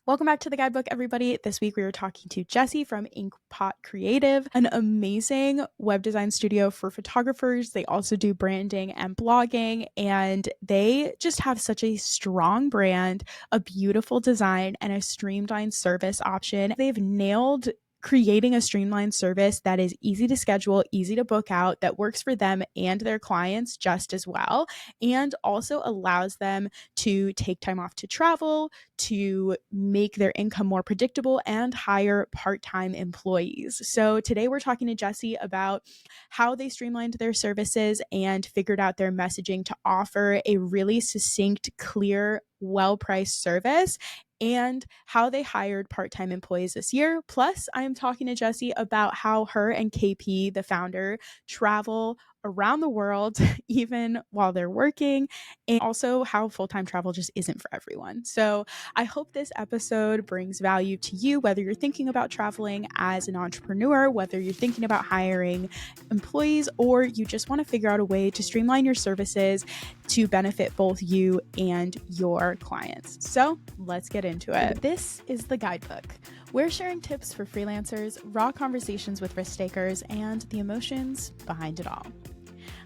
Welcome back to the guidebook, everybody. This week we were talking to Jessie from Inkpot Creative, an amazing web design studio for photographers. They also do branding and blogging, and they just have such a strong brand, a beautiful design, and a streamlined service option. They've nailed creating a streamlined service that is easy to schedule, easy to book out, that works for them and their clients just as well, and also allows them to take time off to travel, to make their income more predictable, and hire part-time employees. So today we're talking to Jessie about how they streamlined their services and figured out their messaging to offer a really succinct, clear, well-priced service, and how they hired part-time employees this year. Plus, I'm talking to Jessie about how her and KP, the founder, travel around the world even while they're working, and also how full-time travel just isn't for everyone. So I hope this episode brings value to you, whether you're thinking about traveling as an entrepreneur, whether you're thinking about hiring employees, or you just want to figure out a way to streamline your services to benefit both you and your clients. So let's get into it. This is the guidebook. We're sharing tips for freelancers, raw conversations with risk takers, and the emotions behind it all.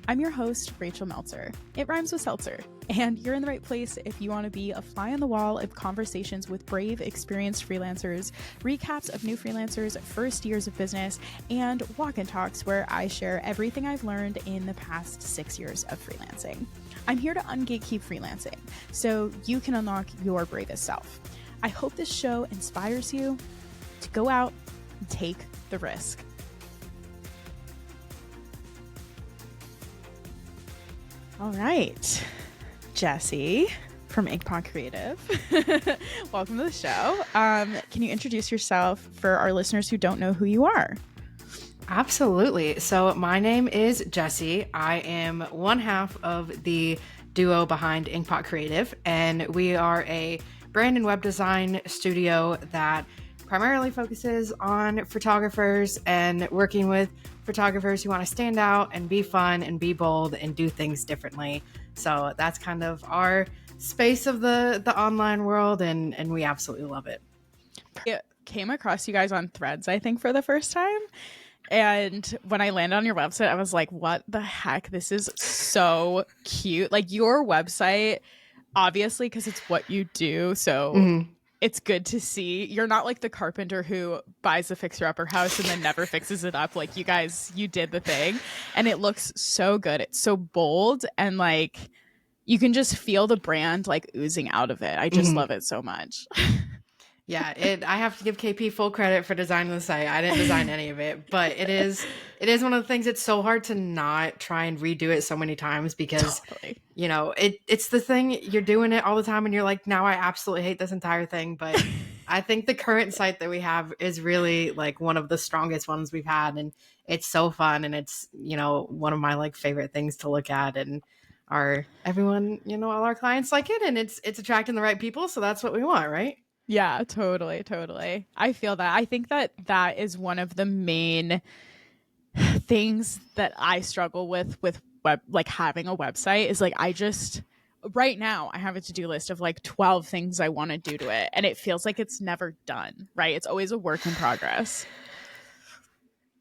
I'm your host, Rachel Meltzer. It rhymes with seltzer, and you're in the right place if you want to be a fly on the wall of conversations with brave, experienced freelancers, recaps of new freelancers' first years of business, and walk-in talks where I share everything I've learned in the past 6 years of freelancing. I'm here to ungatekeep freelancing so you can unlock your bravest self. I hope this show inspires you to go out and take the risk. All right, Jessie from Inkpot Creative. Welcome to the show. Can you introduce yourself for our listeners who don't know who you are? Absolutely. So my name is Jessie. I am one half of the duo behind Inkpot Creative, and we are a brand and web design studio that primarily focuses on photographers and working with photographers who want to stand out and be fun and be bold and do things differently. So that's kind of our space of the online world, and we absolutely love it. I came across you guys on Threads, I think, for the first time. And when I landed on your website, I was like, what the heck? This is so cute. Like, your website, obviously, because it's what you do. So it's good to see. You're not like the carpenter who buys a fixer-upper house and then never fixes it up. Like, you guys, you did the thing. And it looks so good. It's so bold. And like, you can just feel the brand like oozing out of it. I just love it so much. Yeah, I have to give KP full credit for designing the site. I didn't design any of it, but it is one of the things. It's so hard to not try and redo it so many times because, you know, it's the thing, you're doing it all the time and you're like, now I absolutely hate this entire thing. But I think the current site that we have is really like one of the strongest ones we've had. And it's so fun. And it's, you know, one of my like favorite things to look at, and everyone, you know, all our clients like it, and it's attracting the right people. So that's what we want, right? Yeah, totally. I feel that. I think that is one of the main things that I struggle with web, like having a website, is like, I just, right now I have a to-do list of like 12 things I want to do to it, and it feels like it's never done, right? It's always a work in progress.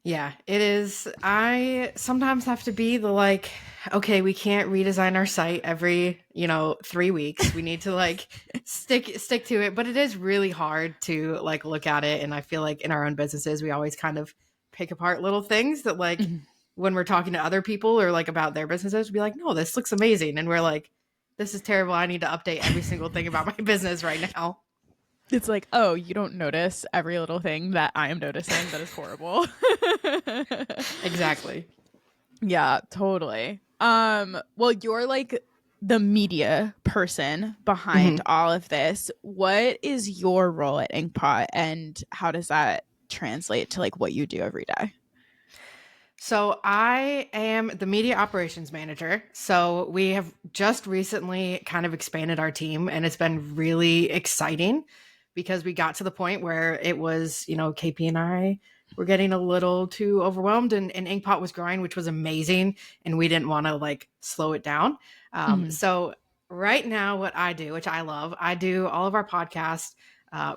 Yeah, it is. I sometimes have to be the like, okay, we can't redesign our site every, 3 weeks. We need to like stick to it. But it is really hard to like look at it. And I feel like in our own businesses, we always kind of pick apart little things that like when we're talking to other people or like about their businesses, we'll be like, no, this looks amazing. And we're like, this is terrible. I need to update every single thing about my business right now. It's like, oh, you don't notice every little thing that I am noticing that is horrible. Exactly. Yeah, totally. Well, you're like the media person behind all of this. What is your role at Inkpot, and how does that translate to like what you do every day? So I am the media operations manager. So we have just recently kind of expanded our team, and it's been really exciting because we got to the point where it was, KP and I were getting a little too overwhelmed, and Inkpot was growing, which was amazing. And we didn't want to like slow it down. So right now what I do, which I love, I do all of our podcasts.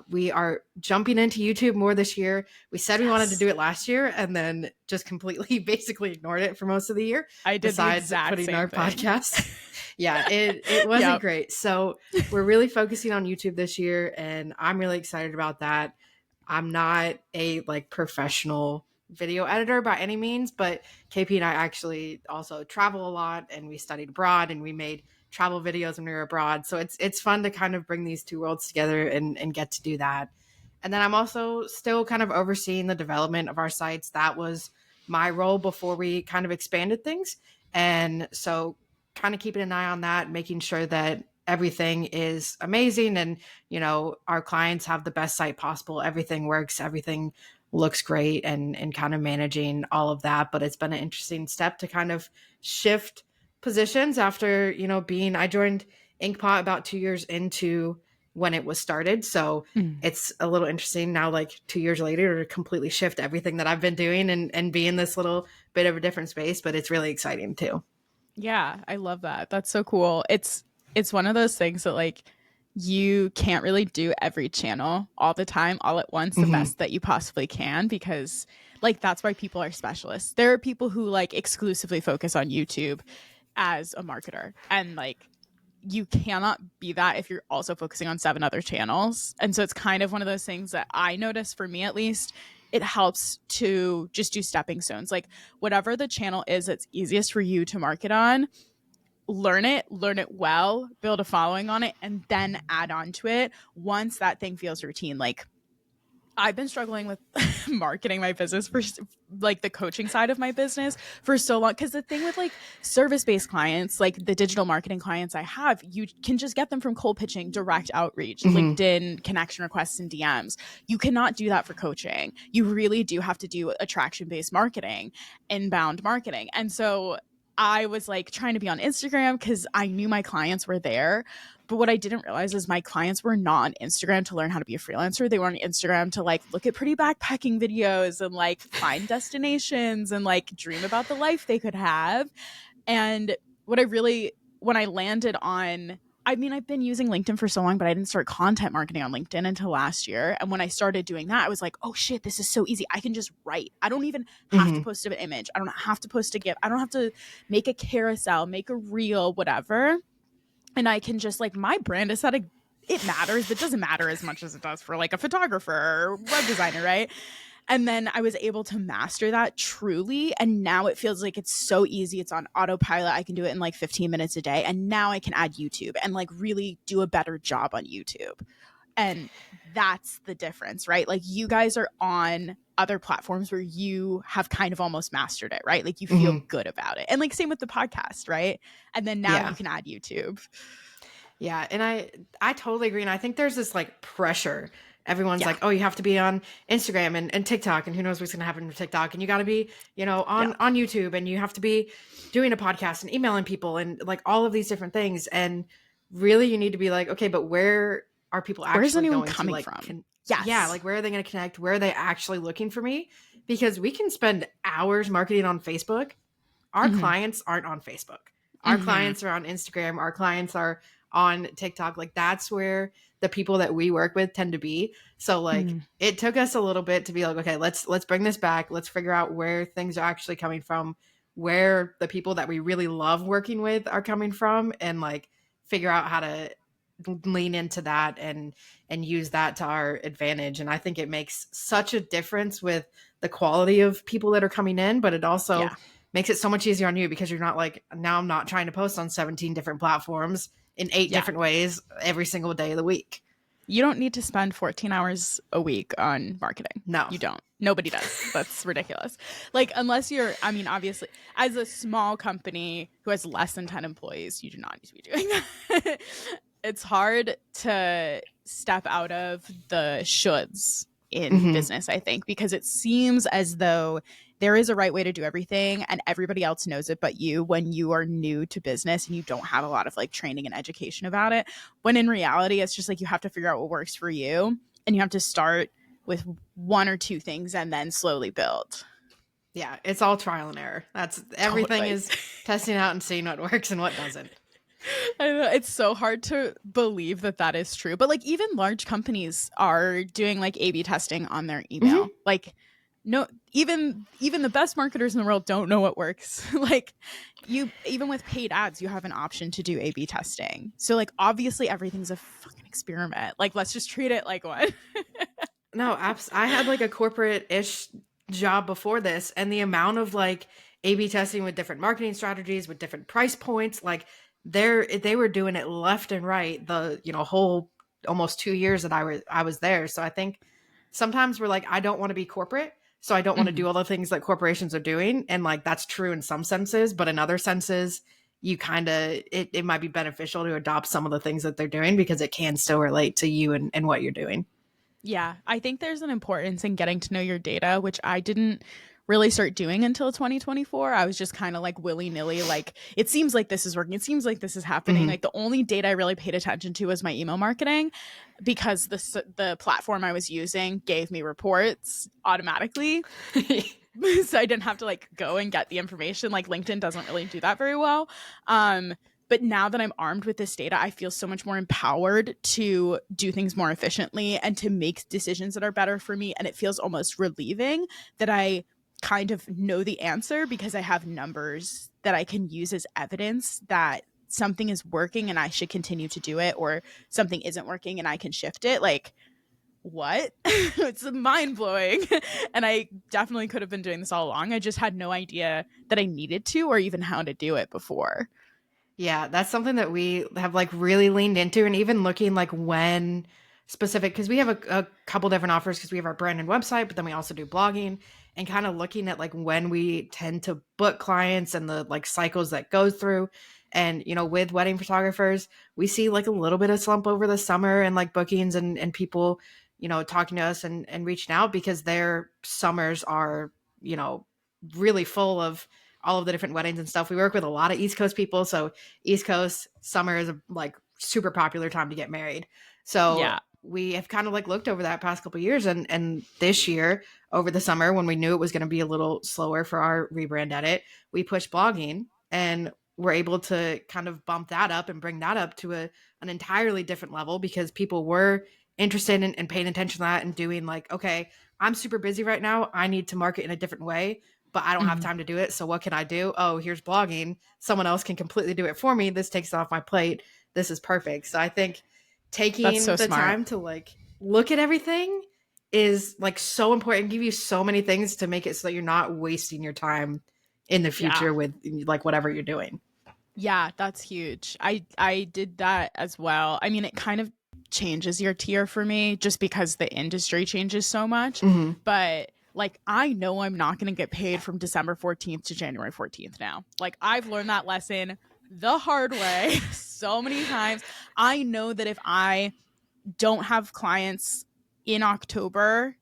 We are jumping into YouTube more this year. We said we wanted to do it last year and then just completely basically ignored it for most of the year. I did besides the exact putting same our thing. podcast. Yeah, it wasn't great. So we're really focusing on YouTube this year, and I'm really excited about that. I'm not a like professional video editor by any means, but KP and I actually also travel a lot, and we studied abroad, and we made travel videos when we were abroad. So it's fun to kind of bring these two worlds together and get to do that. And then I'm also still kind of overseeing the development of our sites. That was my role before we kind of expanded things. And so kind of keeping an eye on that, making sure that everything is amazing and, you know, our clients have the best site possible. Everything works, everything looks great, and kind of managing all of that. But it's been an interesting step to kind of shift positions after, you know, I joined Inkpot about 2 years into when it was started. So it's a little interesting now, like 2 years later, to completely shift everything that I've been doing and be in this little bit of a different space, but it's really exciting too. Yeah, I love that. That's so cool. It's one of those things that like you can't really do every channel all the time, all at once, the best that you possibly can, because like that's why people are specialists. There are people who like exclusively focus on YouTube as a marketer, and like you cannot be that if you're also focusing on 7 other channels. And so it's kind of one of those things that I notice, for me at least, it helps to just do stepping stones. Like whatever the channel is that's easiest for you to market on, learn it well, build a following on it, and then add on to it once that thing feels routine. Like I've been struggling with marketing my business for like the coaching side of my business for so long. Cause the thing with like service-based clients, like the digital marketing clients I have, you can just get them from cold pitching, direct outreach, LinkedIn connection requests and DMs. You cannot do that for coaching. You really do have to do attraction-based marketing, inbound marketing. And so I was like trying to be on Instagram because I knew my clients were there. But what I didn't realize is my clients were not on Instagram to learn how to be a freelancer. They were on Instagram to like look at pretty backpacking videos and like find destinations and like dream about the life they could have. And when I landed on, I mean, I've been using LinkedIn for so long, but I didn't start content marketing on LinkedIn until last year. And when I started doing that, I was like, oh shit, this is so easy. I can just write. I don't even have to post an image. I don't have to post a GIF. I don't have to make a carousel, make a reel, whatever. And I can just like, my brand is set it matters, but it doesn't matter as much as it does for like a photographer or web designer, right? And then I was able to master that truly. And now it feels like it's so easy. It's on autopilot. I can do it in like 15 minutes a day. And now I can add YouTube and like really do a better job on YouTube. And that's the difference, right? Like you guys are on other platforms where you have kind of almost mastered it, right? Like you feel good about it. And like same with the podcast, right? And then now you can add YouTube. Yeah. And I totally agree. And I think there's this like pressure. Everyone's like, oh, you have to be on Instagram and TikTok, and who knows what's going to happen with TikTok. And you got to be, you know, on YouTube, and you have to be doing a podcast and emailing people and like all of these different things. And really you need to be like, okay, but where are people actually going coming to, like, from? Yeah. Like where are they going to connect? Where are they actually looking for me? Because we can spend hours marketing on Facebook. Our clients aren't on Facebook. Our clients are on Instagram. Our clients are on TikTok. Like that's where the people that we work with tend to be. So like it took us a little bit to be like, okay, let's bring this back. Let's figure out where things are actually coming from, where the people that we really love working with are coming from, and like figure out how to lean into that and use that to our advantage. And I think it makes such a difference with the quality of people that are coming in, but it also makes it so much easier on you, because you're not like, now I'm not trying to post on 17 different platforms in 8 different ways every single day of the week. You don't need to spend 14 hours a week on marketing. No. You don't. Nobody does. That's ridiculous. Like, unless you're, I mean, obviously, as a small company who has less than 10 employees, you do not need to be doing that. It's hard to step out of the shoulds in business, I think, because it seems as though there is a right way to do everything and everybody else knows it but you, when you are new to business and you don't have a lot of like training and education about it. When in reality, it's just like you have to figure out what works for you, and you have to start with 1 or 2 things and then slowly build. Yeah, it's all trial and error. That's everything is testing out and seeing what works and what doesn't. I know, it's so hard to believe that that is true. But like even large companies are doing like A/B testing on their Mhm. email. Like no, even the best marketers in the world don't know what works. Like you, even with paid ads, you have an option to do A/B testing. So like obviously everything's a fucking experiment. Like let's just treat it like one. No, I had like a corporate-ish job before this, and the amount of like A/B testing with different marketing strategies, with different price points, like they were doing it left and right the whole almost 2 years that I was there. So I think sometimes we're like, I don't want to be corporate, so I don't want to Mhm. do all the things that corporations are doing, and like that's true in some senses, but in other senses, you kind of it might be beneficial to adopt some of the things that they're doing because it can still relate to you and what you're doing. Yeah, I think there's an importance in getting to know your data, which I didn't really start doing until 2024. I was just kind of like willy nilly, like, it seems like this is working. It seems like this is happening. Mhm. Like, the only data I really paid attention to was my email marketing because the platform I was using gave me reports automatically. So I didn't have to like go and get the information. Like LinkedIn doesn't really do that very well. Um, but now that I'm armed with this data, I feel so much more empowered to do things more efficiently and to make decisions that are better for me. And it feels almost relieving that I kind of know the answer because I have numbers that I can use as evidence that something is working and I should continue to do it, or something isn't working and I can shift it. Like, what? It's mind blowing. And I definitely could have been doing this all along. I just had no idea that I needed to or even how to do it before. Yeah, that's something that we have like really leaned into, and even looking like when specific, because we have a couple different offers because we have our brand and website, but then we also do blogging, and kind of looking at like when we tend to book clients and the like cycles that goes through. And with wedding photographers, we see like a little bit of slump over the summer and like bookings and people, talking to us and reaching out because their summers are, you know, really full of all of the different weddings and stuff. We work with a lot of East Coast people, so East Coast summer is a like super popular time to get married. So Yeah. we have kind of like looked over that past couple of years, and this year over the summer when we knew it was going to be a little slower for our rebrand edit, we pushed blogging and we're able to kind of bump that up and bring that up to an entirely different level because people were interested in paying attention to that and doing like, okay, I'm super busy right now, I need to market in a different way, but I don't have Mhm. time to do it. So what can I do? Oh, here's blogging. Someone else can completely do it for me. This takes it off my plate. This is perfect. So I think That's taking so the smart. time to like look at everything is like so important. Give you so many things to make it so that you're not wasting your time in the Yeah. future with like whatever you're doing. Yeah, that's huge. I did that as well. I mean, it kind of changes your tier for me just because the industry changes so much, Hmm. but like I know I'm not going to get paid from December 14th to January 14th now. Like I've learned that lesson the hard way so many times. I know that if I don't have clients in October,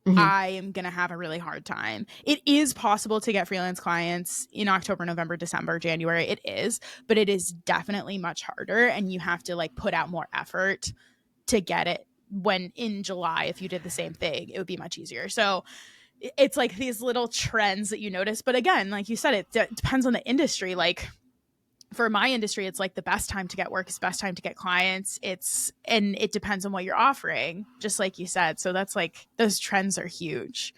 Hmm. I am going to have a really hard time. It is possible to get freelance clients in October, November, December, January. It is, but it is definitely much harder. And you have to like put out more effort to get it. When in July, if you did the same thing, it would be much easier. So it's like these little trends that you notice. But again, like you said, depends on the industry. Like for my industry, it's like the best time to get work is best time to get clients. And it depends on what you're offering, just like you said. So that's like those trends are huge.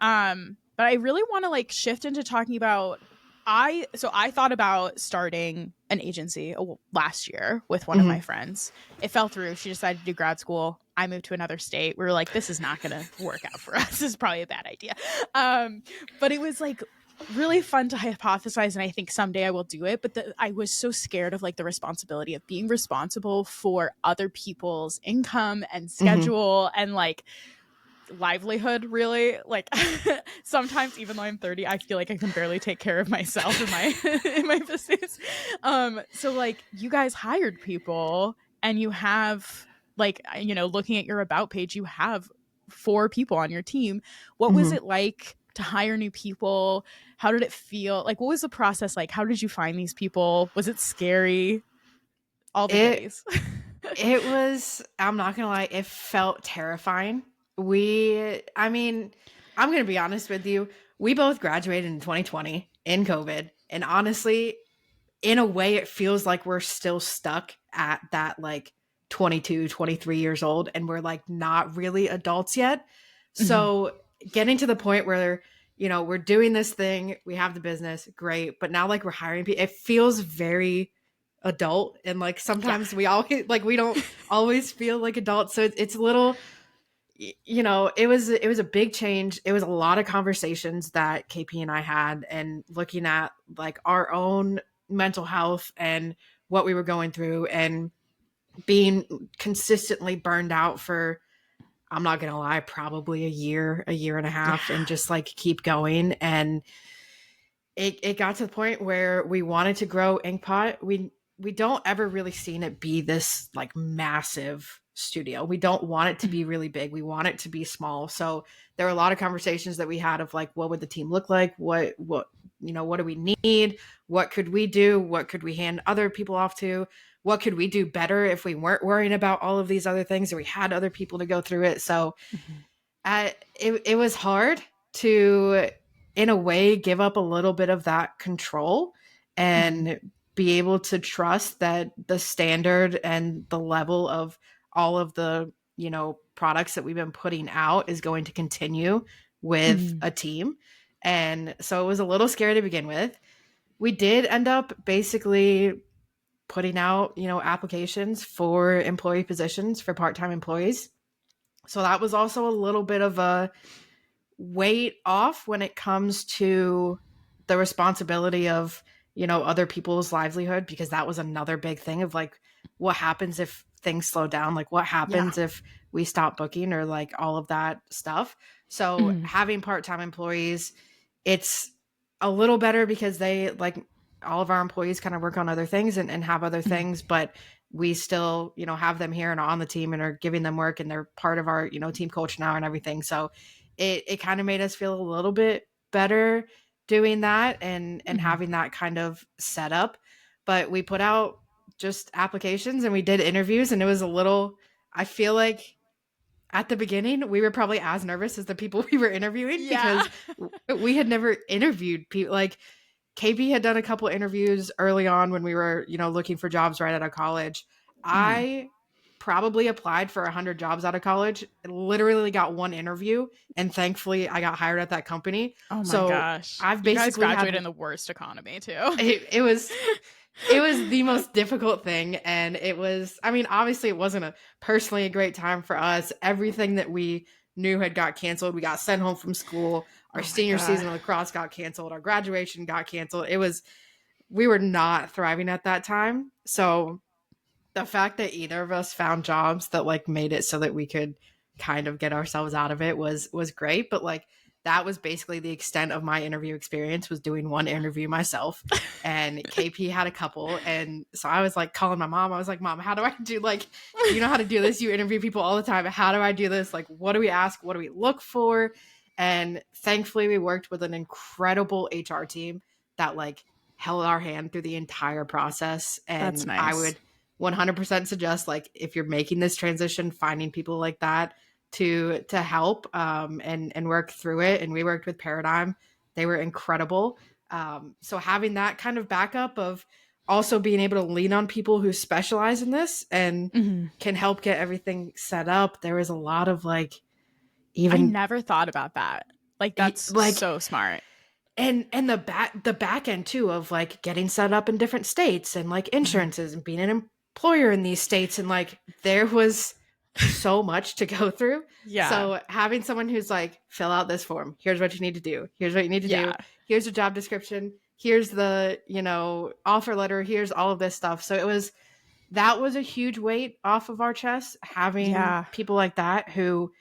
But I really want to like shift into talking about I thought about starting an agency last year with one of Hmm. my friends. It fell through. She decided to do grad school. I moved to another state. We were like, this is not gonna work out for us. This is probably a bad idea. But it was like really fun to hypothesize, and I think someday I will do it. But I was so scared of like the responsibility of being responsible for other people's income and Hmm. schedule and like livelihood, really. Like sometimes even though I'm 30, I feel like I can barely take care of myself in my in my business. So like you guys hired people and you have like looking at your about page, you have 4 people on your team. What was Hmm. it like to hire new people? How did it feel? Like what was the process like? How did you find these people? Was it scary? All the It goodies. it was, I'm not gonna lie, it felt terrifying. I mean, I'm gonna be honest with you. We both graduated in 2020 in COVID, and honestly, in a way it feels like we're still stuck at that like 22, 23 years old, and we're like not really adults yet. So getting to the point where, you know, we're doing this thing, we have the business, great, but now like we're hiring people, it feels very adult, and like sometimes we always like we don't always feel like adults, so it's a little, you know, it was a big change. It was a lot of conversations that KP and I had, and looking at like our own mental health and what we were going through, and being consistently burned out for, I'm not gonna lie, probably a year and a half, and just like keep going. And it got to the point where we wanted to grow Inkpot. We don't ever really seen it be this like massive studio. We don't want it to be really big. We want it to be small. So there were a lot of conversations that we had of like, what would the team look like? What you know, what do we need? What could we do? What could we hand other people off to? What could we do better if we weren't worrying about all of these other things, or we had other people to go through it? So it was hard to, in a way, give up a little bit of that control and be able to trust that the standard and the level of all of the, you know, products that we've been putting out is going to continue with a team. And so it was a little scary to begin with. We did end up basically putting out, you know, applications for employee positions for part-time employees. So that was also a little bit of a weight off when it comes to the responsibility of, you know, other people's livelihood, because that was another big thing of like, what happens if things slow down? Like what happens if we stop booking, or like all of that stuff. So having part-time employees, it's a little better because they like, all of our employees kind of work on other things and have other things, but we still, you know, have them here and on the team and are giving them work, and they're part of our, you know, team culture now and everything. So it kind of made us feel a little bit better doing that and having that kind of setup. But we put out just applications and we did interviews, and it was a little, I feel like at the beginning we were probably as nervous as the people we were interviewing, because we had never interviewed people. Like KB had done a couple interviews early on when we were, you know, looking for jobs right out of college. I probably applied for 100 jobs out of college, literally got one interview, and thankfully I got hired at that company. Oh my So gosh. I've You guys basically graduated in the worst economy too. It was the most difficult thing. And it was, I mean, obviously it wasn't personally a great time for us. Everything that we knew had got canceled. We got sent home from school. Our senior season of lacrosse got canceled. Our graduation got canceled. We were not thriving at that time. So the fact that either of us found jobs that like made it so that we could kind of get ourselves out of it was great. But like, that was basically the extent of my interview experience, was doing one interview myself. And KP had a couple. And so I was like calling my mom. I was like, Mom, how do I do, like, you know how to do this? You interview people all the time. How do I do this? Like, what do we ask? What do we look for? And thankfully we worked with an incredible HR team that like held our hand through the entire process. And That's nice. I would 100% suggest, like, if you're making this transition, finding people like that to help and work through it. And we worked with Paradigm. They were incredible. So having that kind of backup of also being able to lean on people who specialize in this and can help get everything set up. There was a lot of like, even I never thought about that. Like that's like so smart. And the back end too of like getting set up in different states and like insurances and being an employer in these states, and like there was so much to go through. Yeah. So having someone who's like, fill out this form. Here's what you need to do. Here's what you need to do. Here's a job description. Here's the, you know, offer letter. Here's all of this stuff. So that was a huge weight off of our chest, having people like that who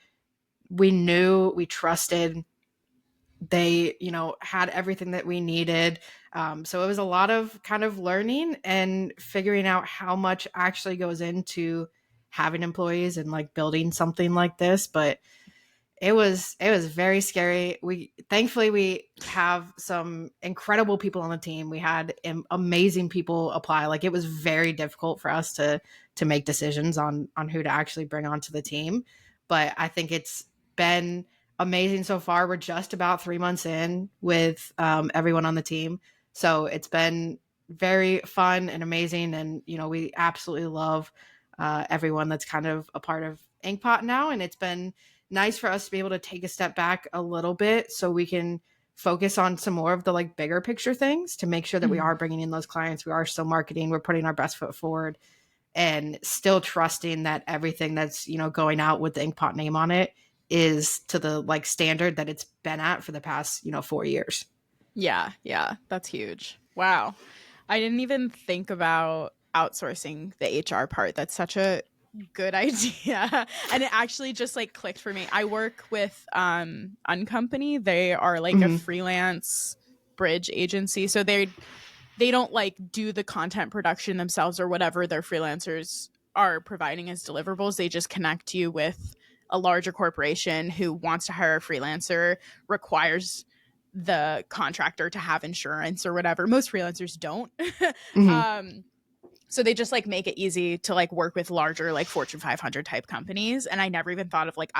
we knew, we trusted. They, you know, had everything that we needed. So it was a lot of kind of learning and figuring out how much actually goes into having employees and like building something like this. But it was very scary. Thankfully we have some incredible people on the team. We had amazing people apply. Like it was very difficult for us to make decisions on who to actually bring onto the team. But I think it's been amazing so far. We're just about 3 months in with everyone on the team. So it's been very fun and amazing. And, we absolutely love everyone that's kind of a part of Inkpot now. And it's been nice for us to be able to take a step back a little bit so we can focus on some more of the like bigger picture things to make sure that we are bringing in those clients. We are still marketing. We're putting our best foot forward and still trusting that everything that's, going out with the Inkpot name on it is to the like standard that it's been at for the past, 4 years. Yeah, that's huge. Wow. I didn't even think about outsourcing the HR part. That's such a good idea. And it actually just like clicked for me. I work with Uncompany. They are like a freelance bridge agency. So they don't like do the content production themselves or whatever their freelancers are providing as deliverables. They just connect you with a larger corporation who wants to hire a freelancer, requires the contractor to have insurance or whatever. Most freelancers don't. So they just like make it easy to like work with larger like Fortune 500 type companies. And I never even thought of like,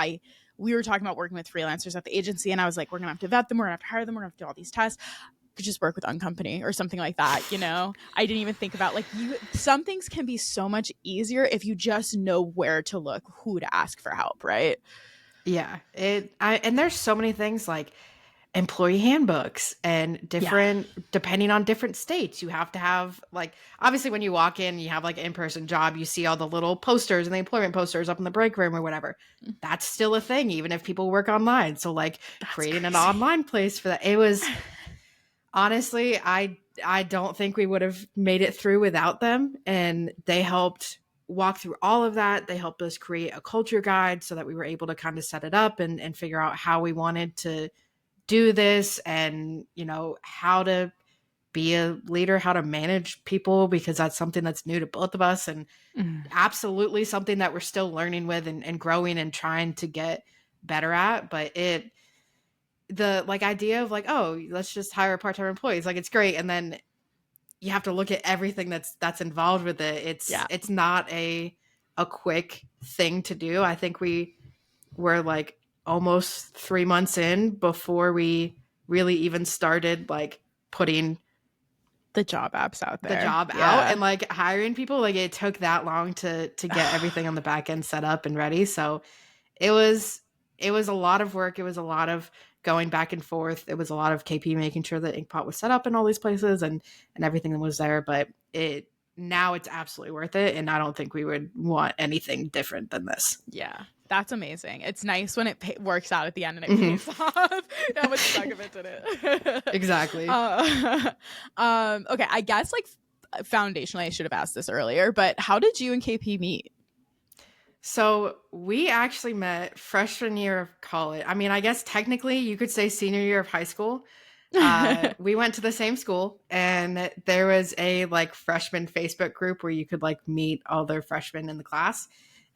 we were talking about working with freelancers at the agency, and I was like, we're gonna have to vet them, we're gonna have to hire them, we're gonna have to do all these tests. Could just work with Uncompany or something like that. I didn't even think about like some things can be so much easier if you just know where to look, who to ask for help, right? Yeah. And there's so many things like employee handbooks and different, depending on different states, you have to have like, obviously when you walk in, you have like an in-person job, you see all the little posters and the employment posters up in the break room or whatever. That's still a thing, even if people work online. So like creating an online place for that, it was honestly, I don't think we would have made it through without them. And they helped walk through all of that. They helped us create a culture guide so that we were able to kind of set it up and figure out how we wanted to do this and, how to be a leader, how to manage people, because that's something that's new to both of us and absolutely something that we're still learning with and growing and trying to get better at. But the like idea of like, oh, let's just hire part-time employees, like it's great. And then you have to look at everything that's involved with it. It's not a quick thing to do. I think we were like almost 3 months in before we really even started like putting the job apps out there, out and like hiring people. Like it took that long to get everything on the back end set up and ready. So it was a lot of work. It was a lot of going back and forth. It was a lot of KP making sure that Inkpot was set up in all these places and everything that was there. But now it's absolutely worth it. And I don't think we would want anything different than this. Yeah. That's amazing. It's nice when it works out at the end and it pays off. How much stuck of it did it? Exactly. Okay, I guess like foundationally, I should have asked this earlier, but how did you and KP meet? So we actually met freshman year of college. I mean, I guess technically you could say senior year of high school. We went to the same school, and there was a like freshman Facebook group where you could like meet all their freshmen in the class.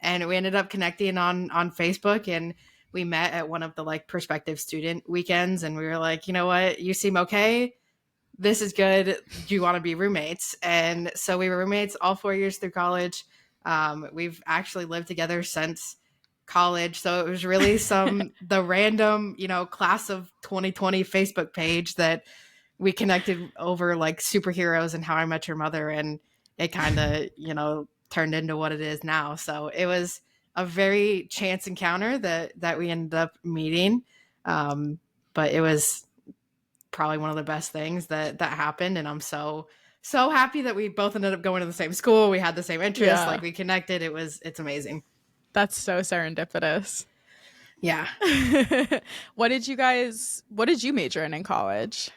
And we ended up connecting on Facebook, and we met at one of the like prospective student weekends. And we were like, you know what, you seem okay. This is good. Do you want to be roommates? And so we were roommates all 4 years through college. We've actually lived together since college. So it was really the random, class of 2020 Facebook page that we connected over like superheroes and How I Met Your Mother. And it kind of, turned into what it is now. So it was a very chance encounter that we ended up meeting. But it was probably one of the best things that happened. And I'm so happy that we both ended up going to the same school. We had the same interests, like we connected. It's amazing. That's so serendipitous. Yeah. What did you major in college?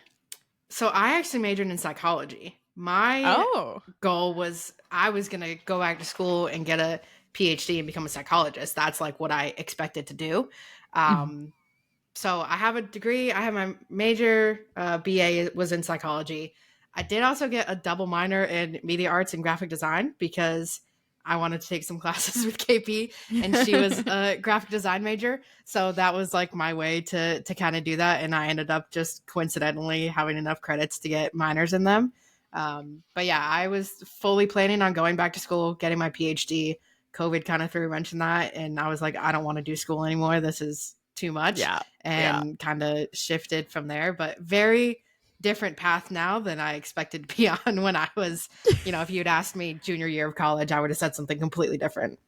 So I actually majored in psychology. My goal was I was going to go back to school and get a PhD and become a psychologist. That's like what I expected to do. So I have a degree. I have my major, BA was in psychology. I did also get a double minor in media arts and graphic design because I wanted to take some classes with KP, and she was a graphic design major. So that was like my way to kind of do that. And I ended up just coincidentally having enough credits to get minors in them. But yeah, I was fully planning on going back to school, getting my PhD. COVID kind of threw a wrench in that. And I was like, I don't want to do school anymore. This is too much. Kind of shifted from there, but very, different path now than I expected to be on when I was, if you'd asked me junior year of college, I would have said something completely different.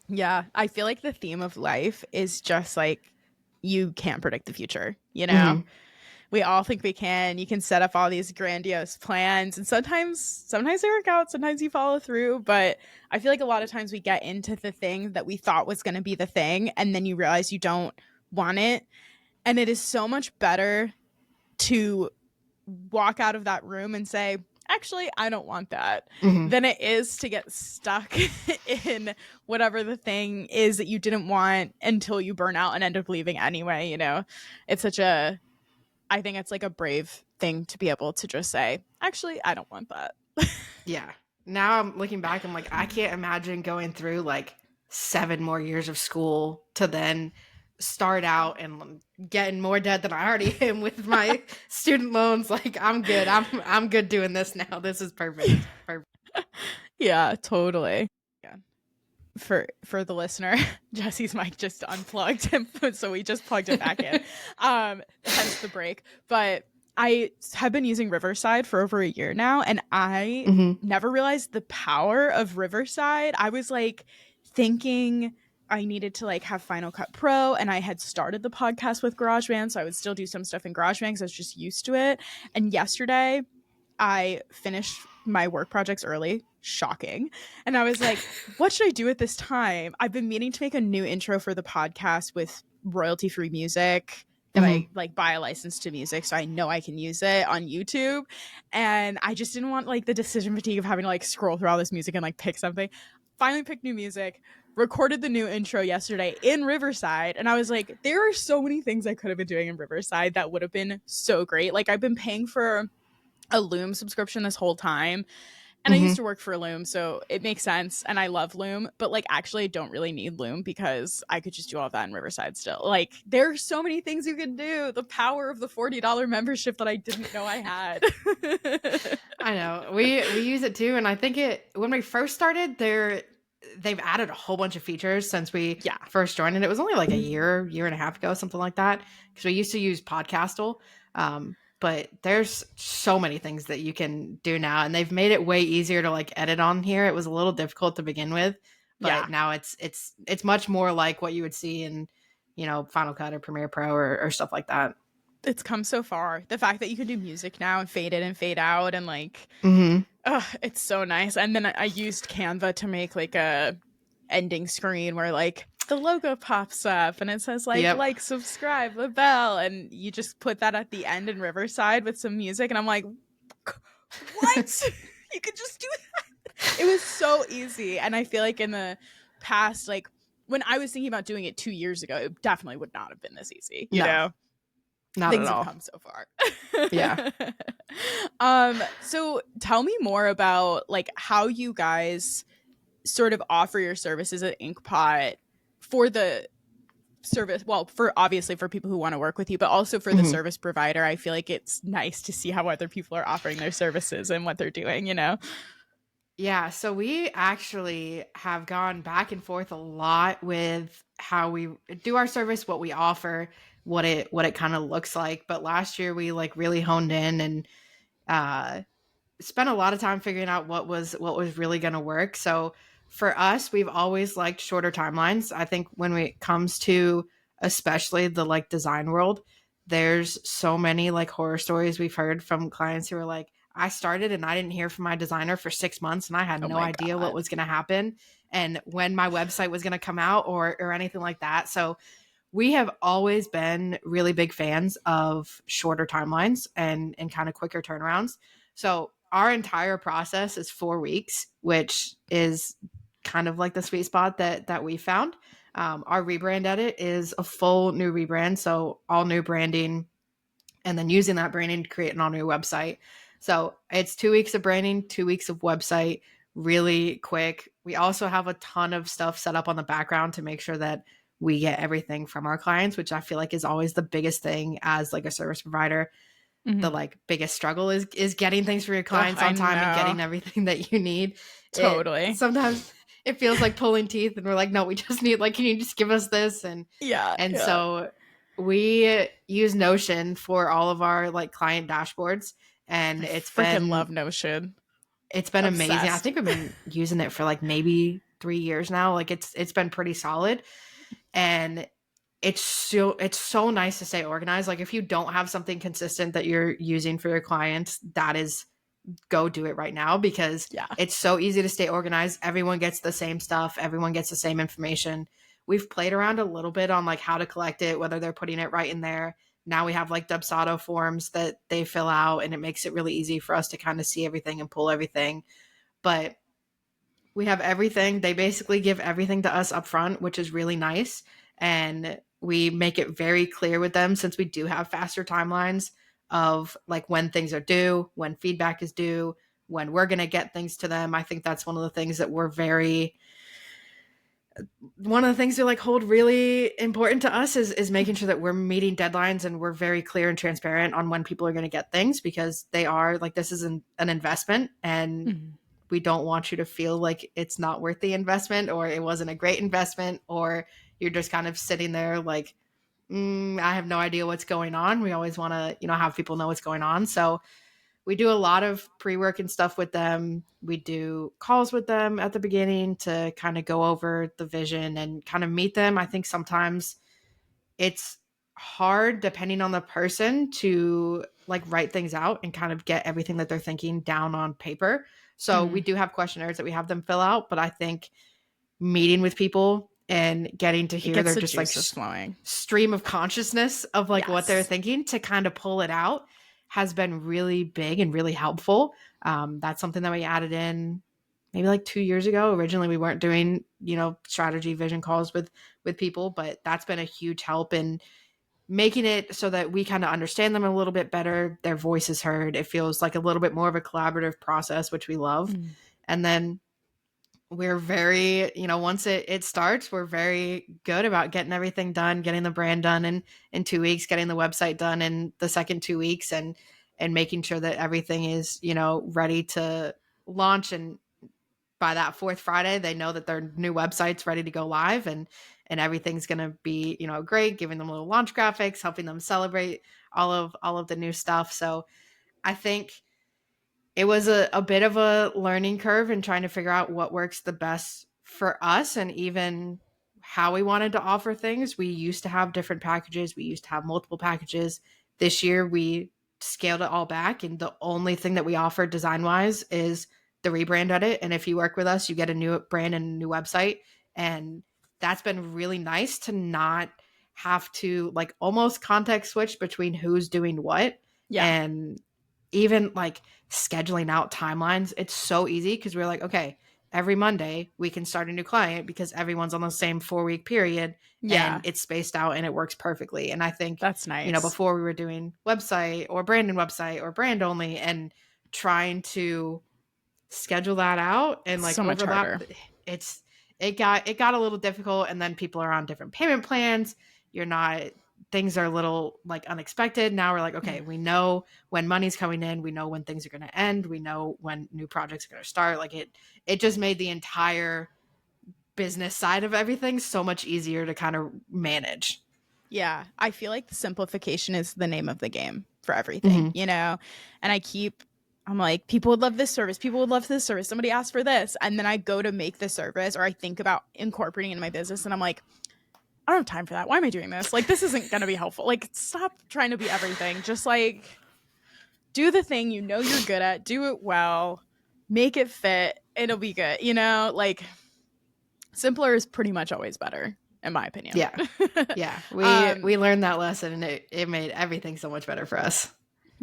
Yeah, I feel like the theme of life is just like you can't predict the future, Mm-hmm. We all think we can. You can set up all these grandiose plans, and sometimes they work out, sometimes you follow through, but I feel like a lot of times we get into the thing that we thought was going to be the thing, and then you realize you don't want it. And it is so much better to walk out of that room and say, actually, I don't want that, than it is to get stuck in whatever the thing is that you didn't want until you burn out and end up leaving anyway. It's such a, I think it's like a brave thing to be able to just say, actually, I don't want that. Yeah. Now I'm looking back, I'm like, I can't imagine going through like 7 more years of school to then start out and getting more debt than I already am with my student loans. Like, I'm good. I'm good doing this now. This is perfect. Yeah, totally. Yeah. For the listener, Jesse's mic just unplugged, so we just plugged it back in. Hence the break. But I have been using Riverside for over a year now, and I never realized the power of Riverside. I was like thinking I needed to like have Final Cut Pro, and I had started the podcast with GarageBand, so I would still do some stuff in GarageBand because I was just used to it. And yesterday I finished my work projects early. Shocking. And I was like, what should I do at this time? I've been meaning to make a new intro for the podcast with royalty-free music that I like buy a license to music, so I know I can use it on YouTube. And I just didn't want like the decision fatigue of having to like scroll through all this music and like pick something. Finally picked new music, recorded the new intro yesterday in Riverside, and I was like, there are so many things I could have been doing in Riverside that would have been so great. Like, I've been paying for a Loom subscription this whole time, and I used to work for Loom, so it makes sense, and I love Loom, but like actually I don't really need Loom because I could just do all that in Riverside still. Like, there are so many things you can do. The power of the $40 membership that I didn't know I had. I know. We use it too, and I think when we first started, they've added a whole bunch of features since we first joined, and it was only like a year and a half ago, something like that, because we used to use Podcastle. But there's so many things that you can do now, and they've made it way easier to like edit on here. It was a little difficult to begin with, but now it's much more like what you would see in, Final Cut or Premiere Pro or stuff like that. It's come so far. The fact that you can do music now and fade in and fade out and like, it's so nice. And then I used Canva to make like a ending screen where like the logo pops up and it says like subscribe, the bell, and you just put that at the end in Riverside with some music, and I'm like, what? You could just do that. It was so easy. And I feel like in the past, like when I was thinking about doing it 2 years ago, it definitely would not have been this easy, you know? Not Things at all. have come so far. Yeah. So tell me more about like how you guys sort of offer your services at Inkpot for the service, well, for obviously for people who want to work with you, but also for the service provider. I feel like it's nice to see how other people are offering their services and what they're doing, Yeah, so we actually have gone back and forth a lot with how we do our service, what we offer, what it kind of looks like. But last year we like really honed in and spent a lot of time figuring out what was really going to work. So for us, we've always liked shorter timelines. I think when it comes to especially the like design world, there's so many like horror stories we've heard from clients who are like, I started and I didn't hear from my designer for 6 months and I had no idea what was going to happen and when my website was going to come out or anything like that. So we have always been really big fans of shorter timelines and kind of quicker turnarounds. So our entire process is 4 weeks, which is kind of like the sweet spot that we found. Our rebrand edit is a full new rebrand. So all new branding and then using that branding to create an all new website. So it's 2 weeks of branding, 2 weeks of website, really quick. We also have a ton of stuff set up on the background to make sure that we get everything from our clients, which I feel like is always the biggest thing as like a service provider. The like biggest struggle is getting things for your clients on time and getting everything that you need. Totally. Sometimes it feels like pulling teeth and we're like, no, we just need like, can you just give us this? So We use Notion for all of our like client dashboards, and I freaking love Notion. it's been amazing. I Obsessed. think we've been using it for like maybe 3 years now. Like it's been pretty solid, and it's so nice to stay organized. Like if you don't have something consistent that you're using for your clients, that is, go do it right now, because Yeah. it's so easy to stay organized. Everyone gets the same stuff. Everyone gets the same information. We've played around a little bit on like how to collect it, whether they're putting it right in there. Now we have like Dubsado forms that they fill out, and it makes it really easy for us to kind of see everything and pull everything. But we have everything. They basically give everything to us up front, which is really nice. And we make it very clear with them, since we do have faster timelines of like when things are due, when feedback is due, when we're going to get things to them. I think that's one of the things that one of the things we like hold really important to us is making sure that we're meeting deadlines, and we're very clear and transparent on when people are going to get things, because they are like, this is an investment, and we don't want you to feel like it's not worth the investment, or it wasn't a great investment, or you're just kind of sitting there like, I have no idea what's going on. We always want to, have people know what's going on. So we do a lot of pre-work and stuff with them. We do calls with them at the beginning to kind of go over the vision and kind of meet them. I think sometimes it's hard, depending on the person, to like write things out and kind of get everything that they're thinking down on paper. So we do have questionnaires that we have them fill out, but I think meeting with people and getting to hear their just like flowing stream of consciousness of like what they're thinking, to kind of pull it out, has been really big and really helpful. That's something that we added in maybe like 2 years ago. Originally we weren't doing, strategy vision calls with people, but that's been a huge help in making it so that we kind of understand them a little bit better. Their voice is heard. It feels like a little bit more of a collaborative process, which we love. And then we're very, once it starts, we're very good about getting everything done, getting the brand done in 2 weeks, getting the website done in the second 2 weeks, and making sure that everything is, ready to launch. And by that fourth Friday, they know that their new website's ready to go live, and everything's going to be, great, giving them little launch graphics, helping them celebrate all of the new stuff. So I think it was a bit of a learning curve in trying to figure out what works the best for us, and even how we wanted to offer things. We used to have different packages. We used to have multiple packages. This year we scaled it all back, and the only thing that we offer design wise is the rebrand edit. And if you work with us, you get a new brand and a new website. And that's been really nice to not have to like almost context switch between who's doing what. And even like scheduling out timelines, it's so easy, because we're like, okay, every Monday we can start a new client, because everyone's on the same 4-week period, and it's spaced out and it works perfectly. And I think that's nice. Before we were doing website or brand and website or brand only, and trying to schedule that out and like so much overlap, harder. It got a little difficult. And then people are on different payment plans. Things are a little like unexpected. Now we're like, okay, we know when money's coming in. We know when things are going to end. We know when new projects are going to start. Like it just made the entire business side of everything so much easier to kind of manage. Yeah. I feel like the simplification is the name of the game for everything, and I'm like, people would love this service. People would love this service. Somebody asked for this. And then I go to make the service, or I think about incorporating it in my business, and I'm like, I don't have time for that. Why am I doing this? Like, this isn't going to be helpful. Like, stop trying to be everything. Just like do the thing you're good at, do it well, make it fit. It'll be good. Like simpler is pretty much always better, in my opinion. Yeah. Yeah. We learned that lesson, and it made everything so much better for us.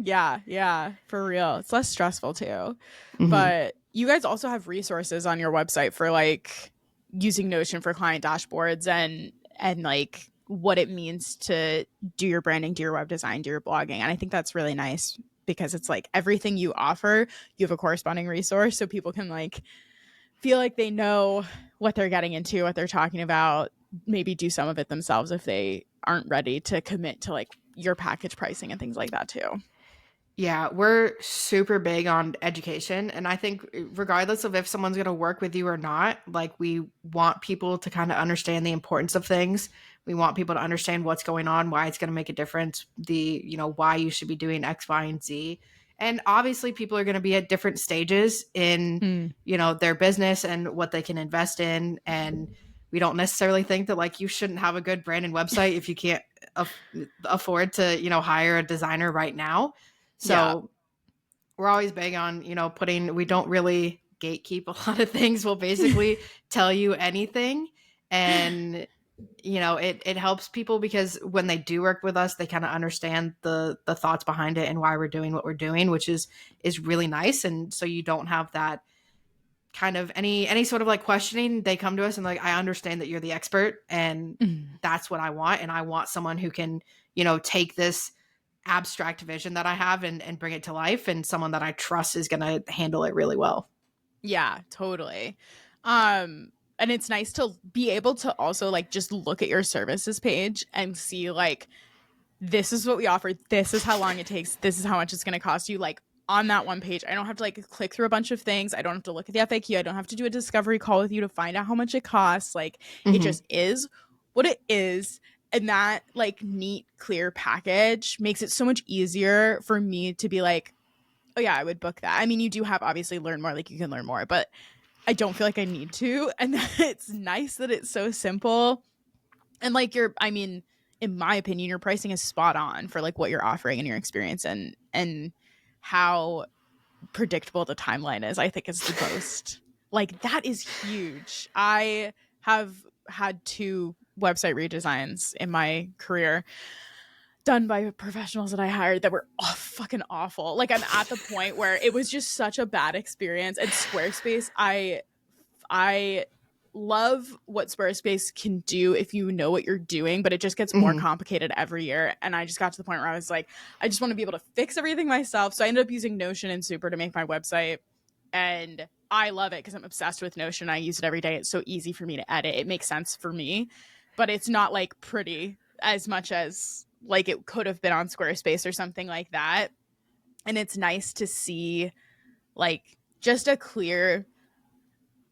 Yeah, for real. It's less stressful too. But you guys also have resources on your website for like using Notion for client dashboards and like what it means to do your branding, do your web design, do your blogging. And I think that's really nice, because it's like everything you offer, you have a corresponding resource, so people can like feel like they know what they're getting into, what they're talking about, maybe do some of it themselves if they aren't ready to commit to like your package pricing and things like that too. Yeah, we're super big on education. And I think regardless of if someone's going to work with you or not, like we want people to kind of understand the importance of things. We want people to understand what's going on, why it's going to make a difference, why you should be doing X, Y, and Z. And obviously people are going to be at different stages in, their business and what they can invest in. And we don't necessarily think that like you shouldn't have a good brand and website if you can't afford to, hire a designer right now. So we're always big on, we don't really gatekeep a lot of things. We'll basically tell you anything. And, it helps people because when they do work with us, they kind of understand the thoughts behind it and why we're doing what we're doing, which is really nice. And so you don't have that kind of any sort of like questioning. They come to us and like, I understand that you're the expert and that's what I want. And I want someone who can, take this abstract vision that I have and bring it to life, and someone that I trust is going to handle it really well. Yeah, totally. And it's nice to be able to also like just look at your services page and see like, this is what we offer. This is how long it takes. This is how much it's going to cost you. Like on that one page, I don't have to like click through a bunch of things. I don't have to look at the FAQ. I don't have to do a discovery call with you to find out how much it costs. Like it just is what it is. And that like neat, clear package makes it so much easier for me to be like, oh yeah, I would book that. I mean, you do have obviously learn more, like you can learn more, but I don't feel like I need to. And it's nice that it's so simple. And like in my opinion, your pricing is spot on for like what you're offering and your experience and how predictable the timeline is. I think is the most like that is huge. I have had 2 website redesigns in my career done by professionals that I hired that were fucking awful. Like I'm at the point where it was just such a bad experience. And Squarespace, I love what Squarespace can do if you know what you're doing, but it just gets more complicated every year. And I just got to the point where I was like, I just want to be able to fix everything myself. So I ended up using Notion and Super to make my website. And I love it because I'm obsessed with Notion. I use it every day. It's so easy for me to edit. It makes sense for me, but it's not like pretty as much as like it could have been on Squarespace or something like that. And it's nice to see like just a clear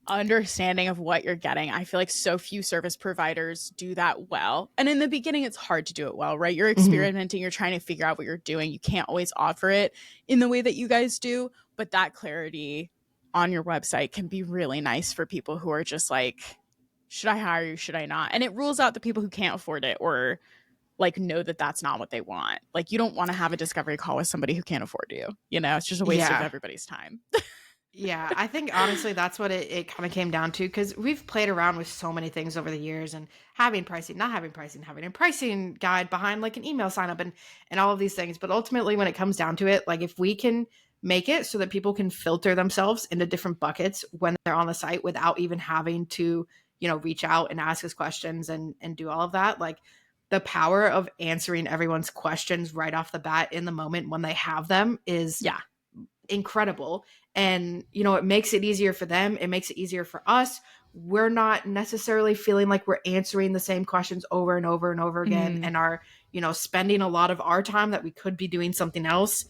understanding of what you're getting. I feel like so few service providers do that well. And in the beginning, it's hard to do it well, right? You're experimenting, you're trying to figure out what you're doing. You can't always offer it in the way that you guys do, but that clarity on your website can be really nice for people who are just like, should I hire you? Should I not? And it rules out the people who can't afford it or like know that that's not what they want. Like you don't want to have a discovery call with somebody who can't afford you. It's just a waste of everybody's time. Yeah, I think honestly that's what it kind of came down to, because we've played around with so many things over the years and having pricing, not having pricing, having a pricing guide behind like an email sign up and all of these things. But ultimately when it comes down to it, like if we can make it so that people can filter themselves into different buckets when they're on the site without even having to, reach out and ask us questions and do all of that, like the power of answering everyone's questions right off the bat in the moment when they have them is incredible. And, it makes it easier for them. It makes it easier for us. We're not necessarily feeling like we're answering the same questions over and over and over again and are, spending a lot of our time that we could be doing something else,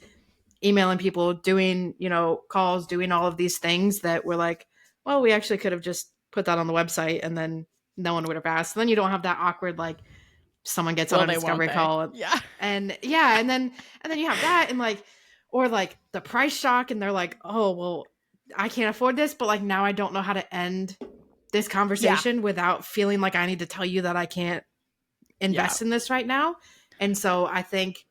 emailing people, doing, calls, doing all of these things that we're like, well, we actually could have just put that on the website and then no one would have asked. And then you don't have that awkward, like, someone gets on a discovery call and then you have that and like, or like the price shock and they're like, oh, well, I can't afford this, but like now I don't know how to end this conversation without feeling like I need to tell you that I can't invest in this right now. And so I think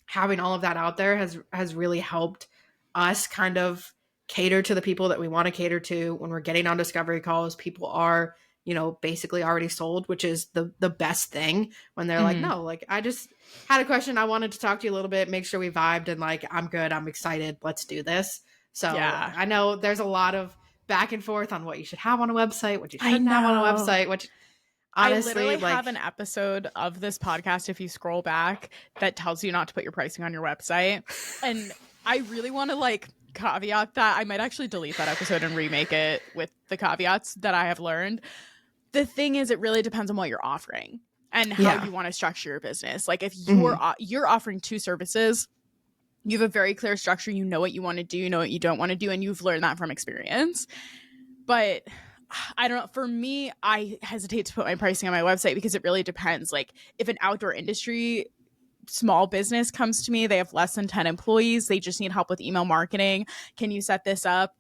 having all of that out there has really helped us kind of cater to the people that we want to cater to. When we're getting on discovery calls, people are, basically already sold, which is the best thing when they're like, no, like I just had a question. I wanted to talk to you a little bit, make sure we vibed and like, I'm good. I'm excited. Let's do this. So I know there's a lot of back and forth on what you should have on a website, what you shouldn't have on a website, which honestly, I literally have an episode of this podcast, if you scroll back, that tells you not to put your pricing on your website. And I really want to like caveat that. I might actually delete that episode and remake it with the caveats that I have learned. The thing is, it really depends on what you're offering and how you want to structure your business. Like if you're offering 2 services, you have a very clear structure. You know what you want to do, you know what you don't want to do, and you've learned that from experience. But I don't know. For me, I hesitate to put my pricing on my website because it really depends. Like if an outdoor industry small business comes to me, they have less than 10 employees, they just need help with email marketing. Can you set this up?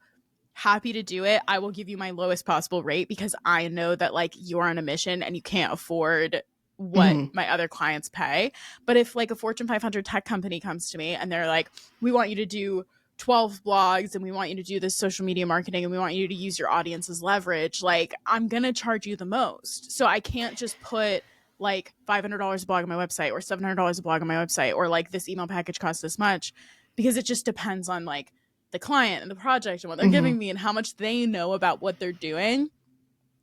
Happy to do it. I will give you my lowest possible rate because I know that like you're on a mission and you can't afford what my other clients pay. But if like a Fortune 500 tech company comes to me and they're like, we want you to do 12 blogs and we want you to do this social media marketing and we want you to use your audience as leverage, like I'm going to charge you the most. So I can't just put like $500 a blog on my website or $700 a blog on my website or like this email package costs this much, because it just depends on like the client and the project and what they're giving me and how much they know about what they're doing.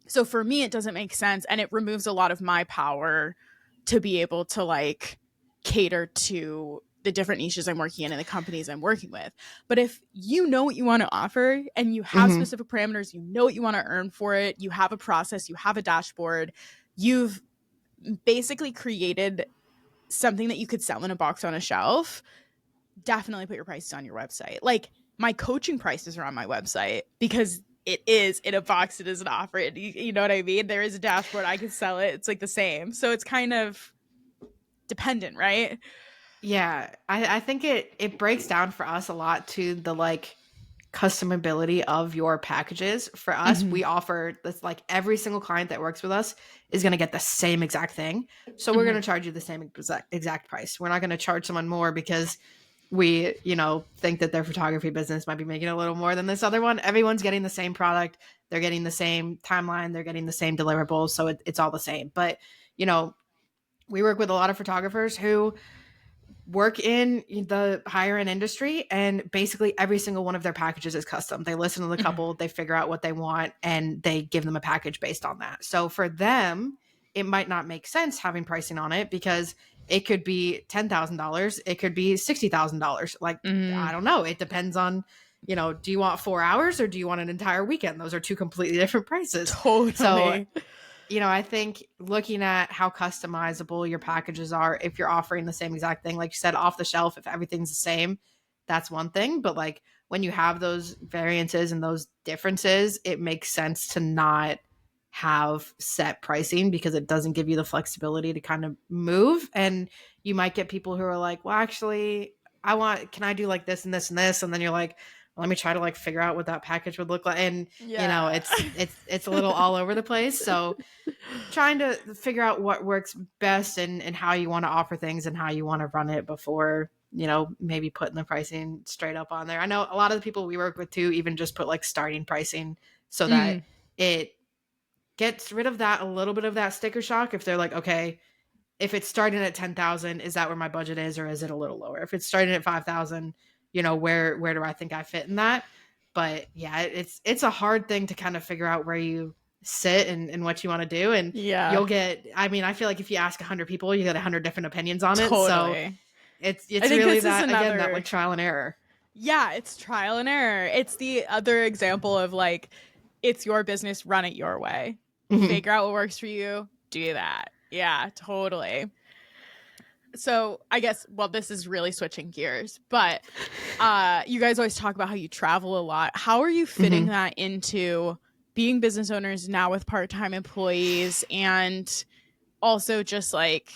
So for me, it doesn't make sense. And it removes a lot of my power to be able to like cater to the different niches I'm working in and the companies I'm working with. But if you know what you want to offer and you have specific parameters, you know what you want to earn for it, you have a process, you have a dashboard, you've basically created something that you could sell in a box on a shelf, definitely put your prices on your website. Like my coaching prices are on my website because it is in a box. It is an offer. You know what I mean? There is a dashboard. I can sell it. It's like the same. So it's kind of dependent, right? Yeah. I think it breaks down for us a lot to the like customability of your packages. For us, we offer this, like every single client that works with us is going to get the same exact thing. So we're going to charge you the same exact price. We're not going to charge someone more because we, think that their photography business might be making a little more than this other one. Everyone's getting the same product. They're getting the same timeline. They're getting the same deliverables. So it's all the same. But, we work with a lot of photographers who work in the higher end industry, and basically every single one of their packages is custom. They listen to the couple, they figure out what they want, and they give them a package based on that. So for them, it might not make sense having pricing on it because it could be $10,000. It could be $60,000. Like, I don't know. It depends on, do you want 4 hours or do you want an entire weekend? Those are two completely different prices. Totally. So, I think looking at how customizable your packages are, if you're offering the same exact thing, like you said, off the shelf, if everything's the same, that's one thing. But like when you have those variances and those differences, it makes sense to not have set pricing because it doesn't give you the flexibility to kind of move. And you might get people who are like, well, actually, can I do like this and this and this? And then you're like, let me try to like figure out what that package would look like. And it's a little all over the place. So trying to figure out what works best and how you want to offer things and how you want to run it before, maybe putting the pricing straight up on there. I know a lot of the people we work with too, even just put like starting pricing so that it gets rid of that, a little bit of that sticker shock. If they're like, okay, if it's starting at 10,000, is that where my budget is, or is it a little lower? If it's starting at 5,000, where do I think I fit in that? But yeah, it's a hard thing to kind of figure out where you sit and what you want to do. And you'll get, I feel like if you ask 100 people, you get 100 different opinions on it. Totally. So it's really that, again, that like trial and error. Yeah, it's trial and error. It's the other example of like, it's your business, run it your way. Figure out what works for you, do that. Yeah, totally. So I guess, well, this is really switching gears, but you guys always talk about how you travel a lot. How are you fitting that into being business owners now with part-time employees, and also just like,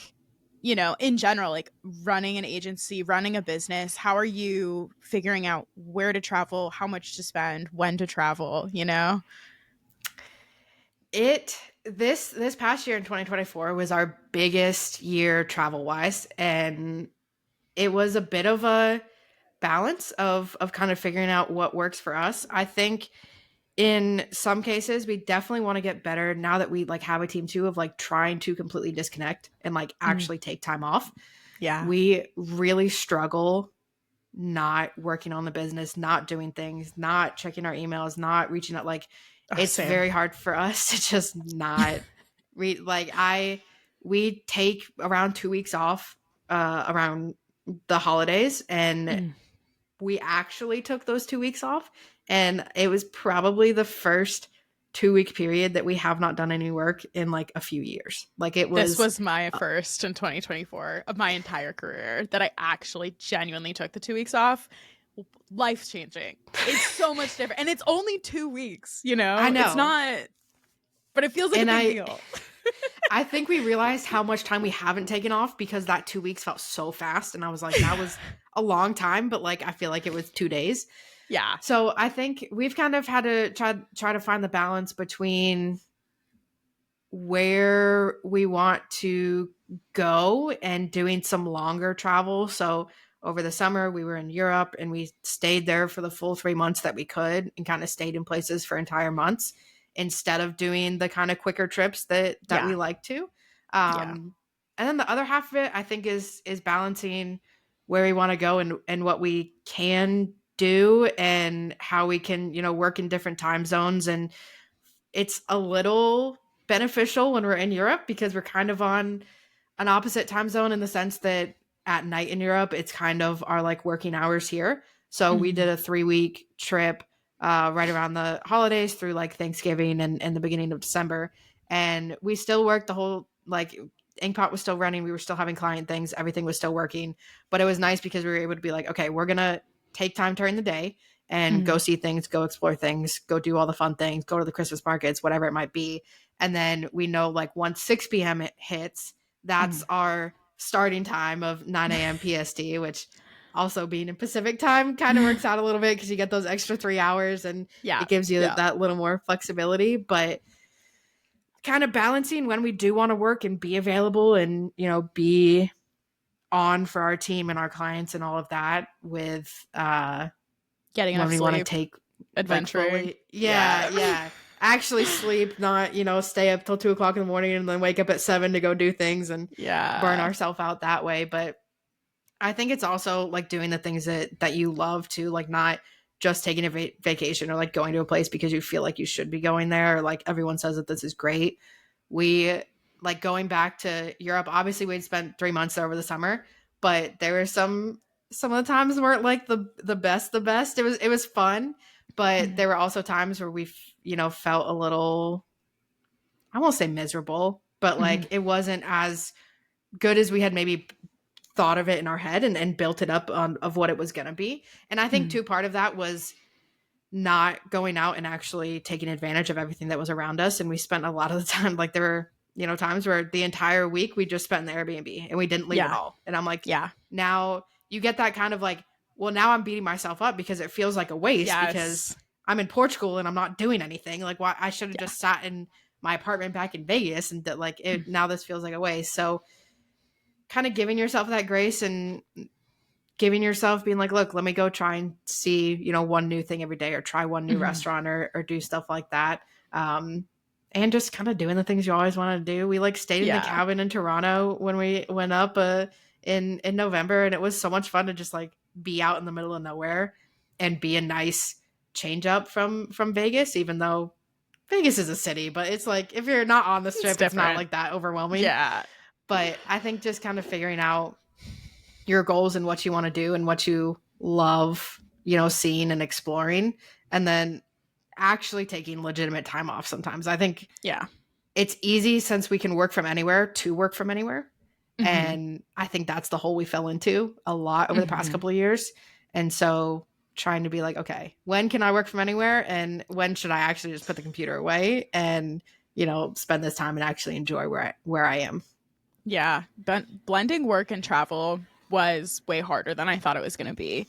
in general, like running an agency, running a business? How are you figuring out where to travel, how much to spend, when to travel, This past year in 2024 was our biggest year travel wise, and it was a bit of a balance of kind of figuring out what works for us. I think in some cases we definitely want to get better now that we like have a team too, of like trying to completely disconnect and like actually take time off. Yeah, we really struggle not working on the business, not doing things, not checking our emails, not reaching out. Like it's very hard for us to just not read. We take around 2 weeks off around the holidays, and we actually took those 2 weeks off, and it was probably the first 2-week period that we have not done any work in like a few years. Like this was my first in 2024 of my entire career that I actually genuinely took the 2 weeks off. Life changing. It's so much different, and it's only 2 weeks. I know. It's not but it feels like a big deal. I think we realized how much time we haven't taken off because that 2 weeks felt so fast. And I was like, that was a long time, but like, I feel like it was 2 days. Yeah. So I think we've kind of had to try to find the balance between where we want to go and doing some longer travel. So over the summer, we were in Europe and we stayed there for the full 3 months that we could and kind of stayed in places for entire months instead of doing the kind of quicker trips that we like to. And then the other half of it, I think, is balancing where we want to go and what we can do and how we can, work in different time zones. And it's a little beneficial when we're in Europe because we're kind of on an opposite time zone in the sense that at night in Europe, it's kind of our like working hours here. So we did a 3-week trip right around the holidays through like Thanksgiving and the beginning of December. And we still worked the whole, like Inkpot was still running. We were still having client things. Everything was still working. But it was nice because we were able to be like, okay, we're going to take time during the day and go see things, go explore things, go do all the fun things, go to the Christmas markets, whatever it might be. And then we know like once 6 p.m. it hits, that's our starting time of 9 a.m. PST, which also being in Pacific time kind of works out a little bit because you get those extra 3 hours and it gives you that little more flexibility. But kind of balancing when we do want to work and be available and, be on for our team and our clients and all of that with getting enough when we sleep, want to take adventuring. Like, yeah. Actually sleep, not, stay up till 2:00 in the morning and then wake up at 7 to go do things and burn ourselves out that way. But I think it's also like doing the things that you love to, like not just taking a vacation or like going to a place because you feel like you should be going there or like everyone says that this is great. We like going back to Europe. Obviously we'd spent 3 months there over the summer, but there were some of the times weren't like the best. It was fun, but there were also times where we felt a little, I won't say miserable, but like it wasn't as good as we had maybe thought of it in our head and built it up of what it was going to be. And I think too, part of that was not going out and actually taking advantage of everything that was around us. And we spent a lot of the time, like there were, times where the entire week we just spent in the Airbnb and we didn't leave at all. And I'm like, now you get that kind of like, well, now I'm beating myself up because it feels like a waste because I'm in Portugal and I'm not doing anything. Like, why I should have just sat in my apartment back in Vegas and that like it, now this feels like a waste. So kind of giving yourself that grace and giving yourself being like, look, let me go try and see, one new thing every day or try one new restaurant or do stuff like that. And just kind of doing the things you always want to do. We like stayed in the cabin in Toronto when we went up in November, and it was so much fun to just like be out in the middle of nowhere and be a nice change up from Vegas, even though Vegas is a city, but it's like if you're not on the strip, it's not like that overwhelming. Yeah. But I think just kind of figuring out your goals and what you want to do and what you love, seeing and exploring, and then actually taking legitimate time off sometimes. I think it's easy since we can work from anywhere to work from anywhere. And I think that's the hole we fell into a lot over the past couple of years. And so trying to be like, okay, when can I work from anywhere? And when should I actually just put the computer away and, spend this time and actually enjoy where I am? Yeah. But blending work and travel was way harder than I thought it was going to be.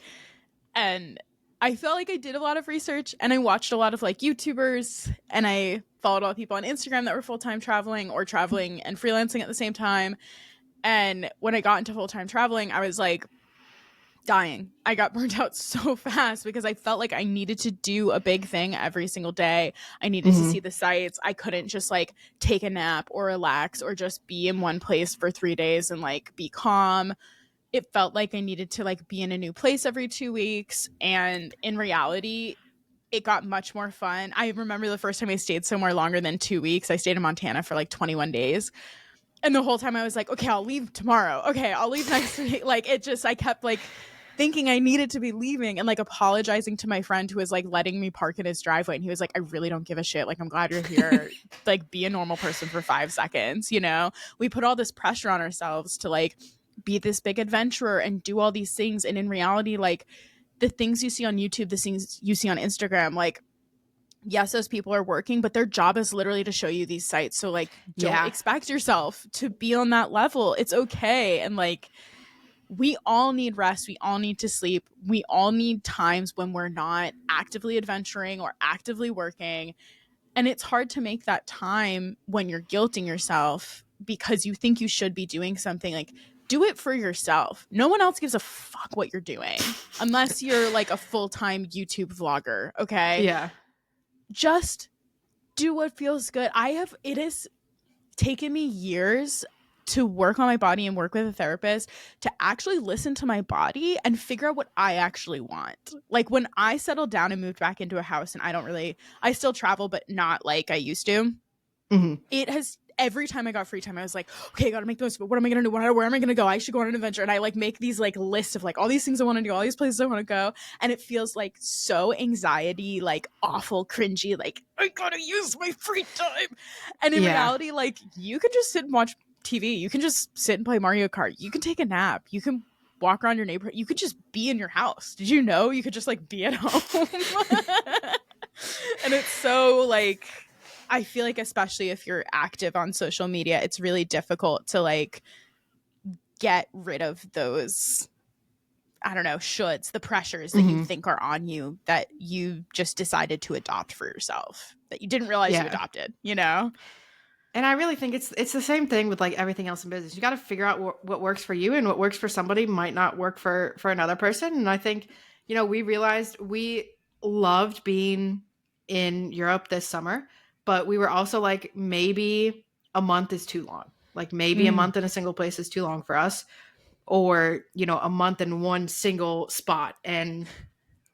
And I felt like I did a lot of research and I watched a lot of like YouTubers and I followed a lot of people on Instagram that were full-time traveling or traveling and freelancing at the same time. And when I got into full-time traveling, I was like dying. I got burnt out so fast because I felt like I needed to do a big thing every single day. I needed to see the sights. I couldn't just like take a nap or relax or just be in one place for 3 days and like be calm. It felt like I needed to like be in a new place every 2 weeks. And in reality, it got much more fun. I remember the first time I stayed somewhere longer than 2 weeks. I stayed in Montana for like 21 days. And the whole time I was like, okay, I'll leave tomorrow. Okay, I'll leave next week. Like it just, I kept like thinking I needed to be leaving and like apologizing to my friend who was like letting me park in his driveway. And he was like, I really don't give a shit. Like, I'm glad you're here. Like, be a normal person for 5 seconds. We put all this pressure on ourselves to like be this big adventurer and do all these things. And in reality, like the things you see on YouTube, the things you see on Instagram, like yes, those people are working, but their job is literally to show you these sites. So like, don't expect yourself to be on that level. It's okay. And like, we all need rest. We all need to sleep. We all need times when we're not actively adventuring or actively working. And it's hard to make that time when you're guilting yourself because you think you should be doing something. Like, do it for yourself. No one else gives a fuck what you're doing unless you're like a full-time YouTube vlogger. Okay. Yeah. Just do what feels good. It has taken me years to work on my body and work with a therapist to actually listen to my body and figure out what I actually want. Like when I settled down and moved back into a house and I still travel, but not like I used to. Mm-hmm. It has, every time I got free time, I was like, okay, I gotta make the most of it. What am I gonna do? Where am I gonna go? I should go on an adventure. And I like make these like lists of like all these things I want to do, all these places I want to go. And it feels like so anxiety, like awful, cringy, like I gotta use my free time. And in reality, like you can just sit and watch TV. You can just sit and play Mario Kart. You can take a nap. You can walk around your neighborhood. You could just be in your house. Did you know you could just like be at home? And it's so like, I feel like especially if you're active on social media, it's really difficult to like get rid of those, I don't know, shoulds, the pressures that you think are on you that you just decided to adopt for yourself that you didn't realize you adopted, you know? And I really think it's the same thing with like everything else in business. You got to figure out what works for you, and what works for somebody might not work for another person. And I think, you know, we realized we loved being in Europe this summer, but we were also like, maybe a month is too long. Like maybe a month in a single place is too long for us, or, you know, a month in one single spot. And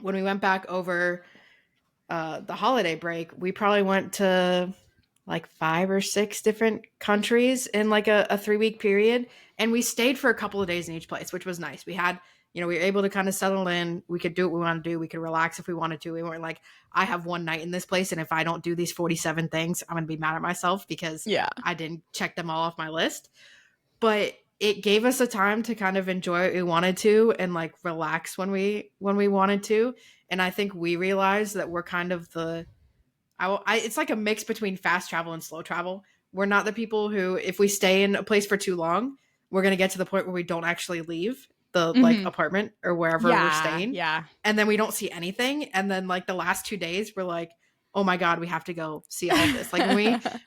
when we went back over the holiday break, we probably went to like 5 or 6 different countries in like a 3-week period. And we stayed for a couple of days in each place, which was nice. We had, you know, we were able to kind of settle in. We could do what we want to do. We could relax if we wanted to. We weren't like, I have one night in this place, and if I don't do these 47 things, I'm going to be mad at myself because I didn't check them all off my list. But it gave us a time to kind of enjoy what we wanted to and like relax when we wanted to. And I think we realized that we're kind of it's like a mix between fast travel and slow travel. We're not the people who, if we stay in a place for too long, we're going to get to the point where we don't actually leave the like apartment or wherever we're staying. Yeah. And then we don't see anything. And then like the last 2 days, we're like, oh my God, we have to go see all of this. Like